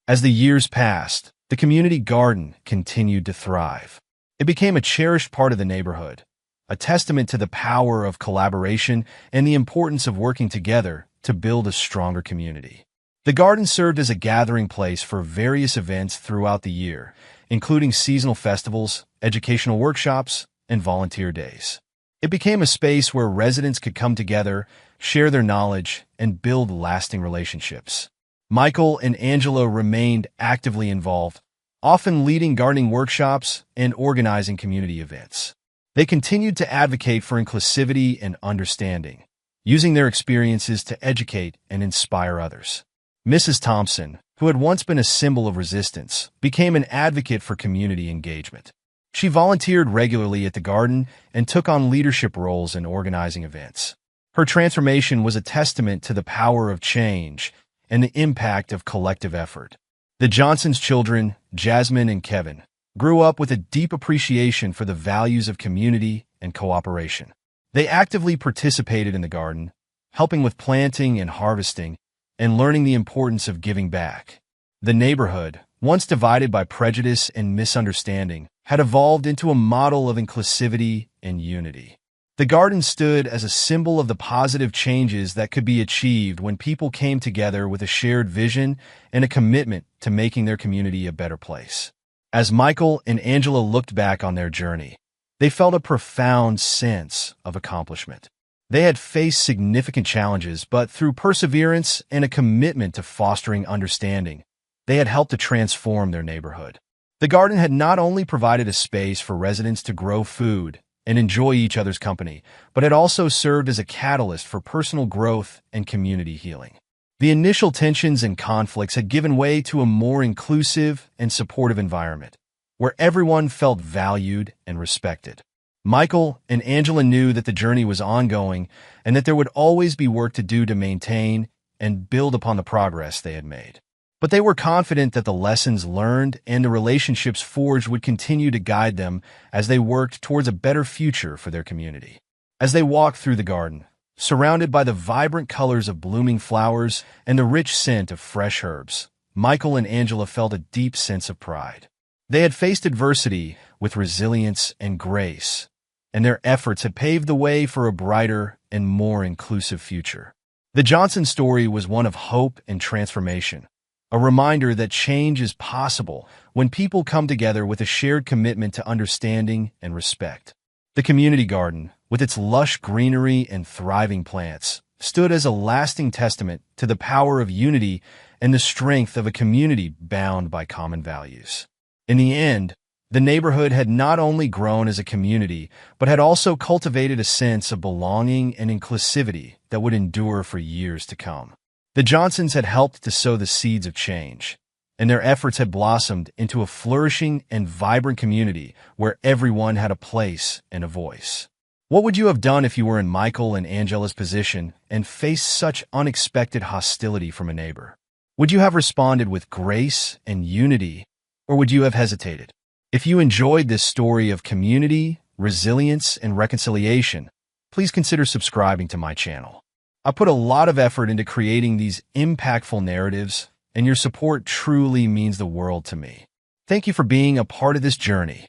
As the years passed, the community garden continued to thrive. It became a cherished part of the neighborhood, a testament to the power of collaboration and the importance of working together to build a stronger community. The garden served as a gathering place for various events throughout the year, including seasonal festivals, educational workshops, and volunteer days. It became a space where residents could come together, share their knowledge, and build lasting relationships. Michael and Angela remained actively involved, often leading gardening workshops and organizing community events. They continued to advocate for inclusivity and understanding, using their experiences to educate and inspire others. Mrs. Thompson, who had once been a symbol of resistance, became an advocate for community engagement. She volunteered regularly at the garden and took on leadership roles in organizing events. Her transformation was a testament to the power of change and the impact of collective effort. The Johnsons' children, Jasmine and Kevin, grew up with a deep appreciation for the values of community and cooperation. They actively participated in the garden, helping with planting and harvesting, and learning the importance of giving back. The neighborhood, once divided by prejudice and misunderstanding, had evolved into a model of inclusivity and unity. The garden stood as a symbol of the positive changes that could be achieved when people came together with a shared vision and a commitment to making their community a better place. As Michael and Angela looked back on their journey, they felt a profound sense of accomplishment. They had faced significant challenges, but through perseverance and a commitment to fostering understanding, they had helped to transform their neighborhood. The garden had not only provided a space for residents to grow food and enjoy each other's company, but it also served as a catalyst for personal growth and community healing. The initial tensions and conflicts had given way to a more inclusive and supportive environment, where everyone felt valued and respected. Michael and Angela knew that the journey was ongoing and that there would always be work to do to maintain and build upon the progress they had made. But they were confident that the lessons learned and the relationships forged would continue to guide them as they worked towards a better future for their community. As they walked through the garden, surrounded by the vibrant colors of blooming flowers and the rich scent of fresh herbs, Michael and Angela felt a deep sense of pride. They had faced adversity with resilience and grace, and their efforts had paved the way for a brighter and more inclusive future. The Johnson story was one of hope and transformation, a reminder that change is possible when people come together with a shared commitment to understanding and respect. The community garden, with its lush greenery and thriving plants, stood as a lasting testament to the power of unity and the strength of a community bound by common values. In the end, the neighborhood had not only grown as a community, but had also cultivated a sense of belonging and inclusivity that would endure for years to come. The Johnsons had helped to sow the seeds of change, and their efforts had blossomed into a flourishing and vibrant community where everyone had a place and a voice. What would you have done if you were in Michael and Angela's position and faced such unexpected hostility from a neighbor? Would you have responded with grace and unity, or would you have hesitated? If you enjoyed this story of community, resilience, and reconciliation, please consider subscribing to my channel. I put a lot of effort into creating these impactful narratives, and your support truly means the world to me. Thank you for being a part of this journey.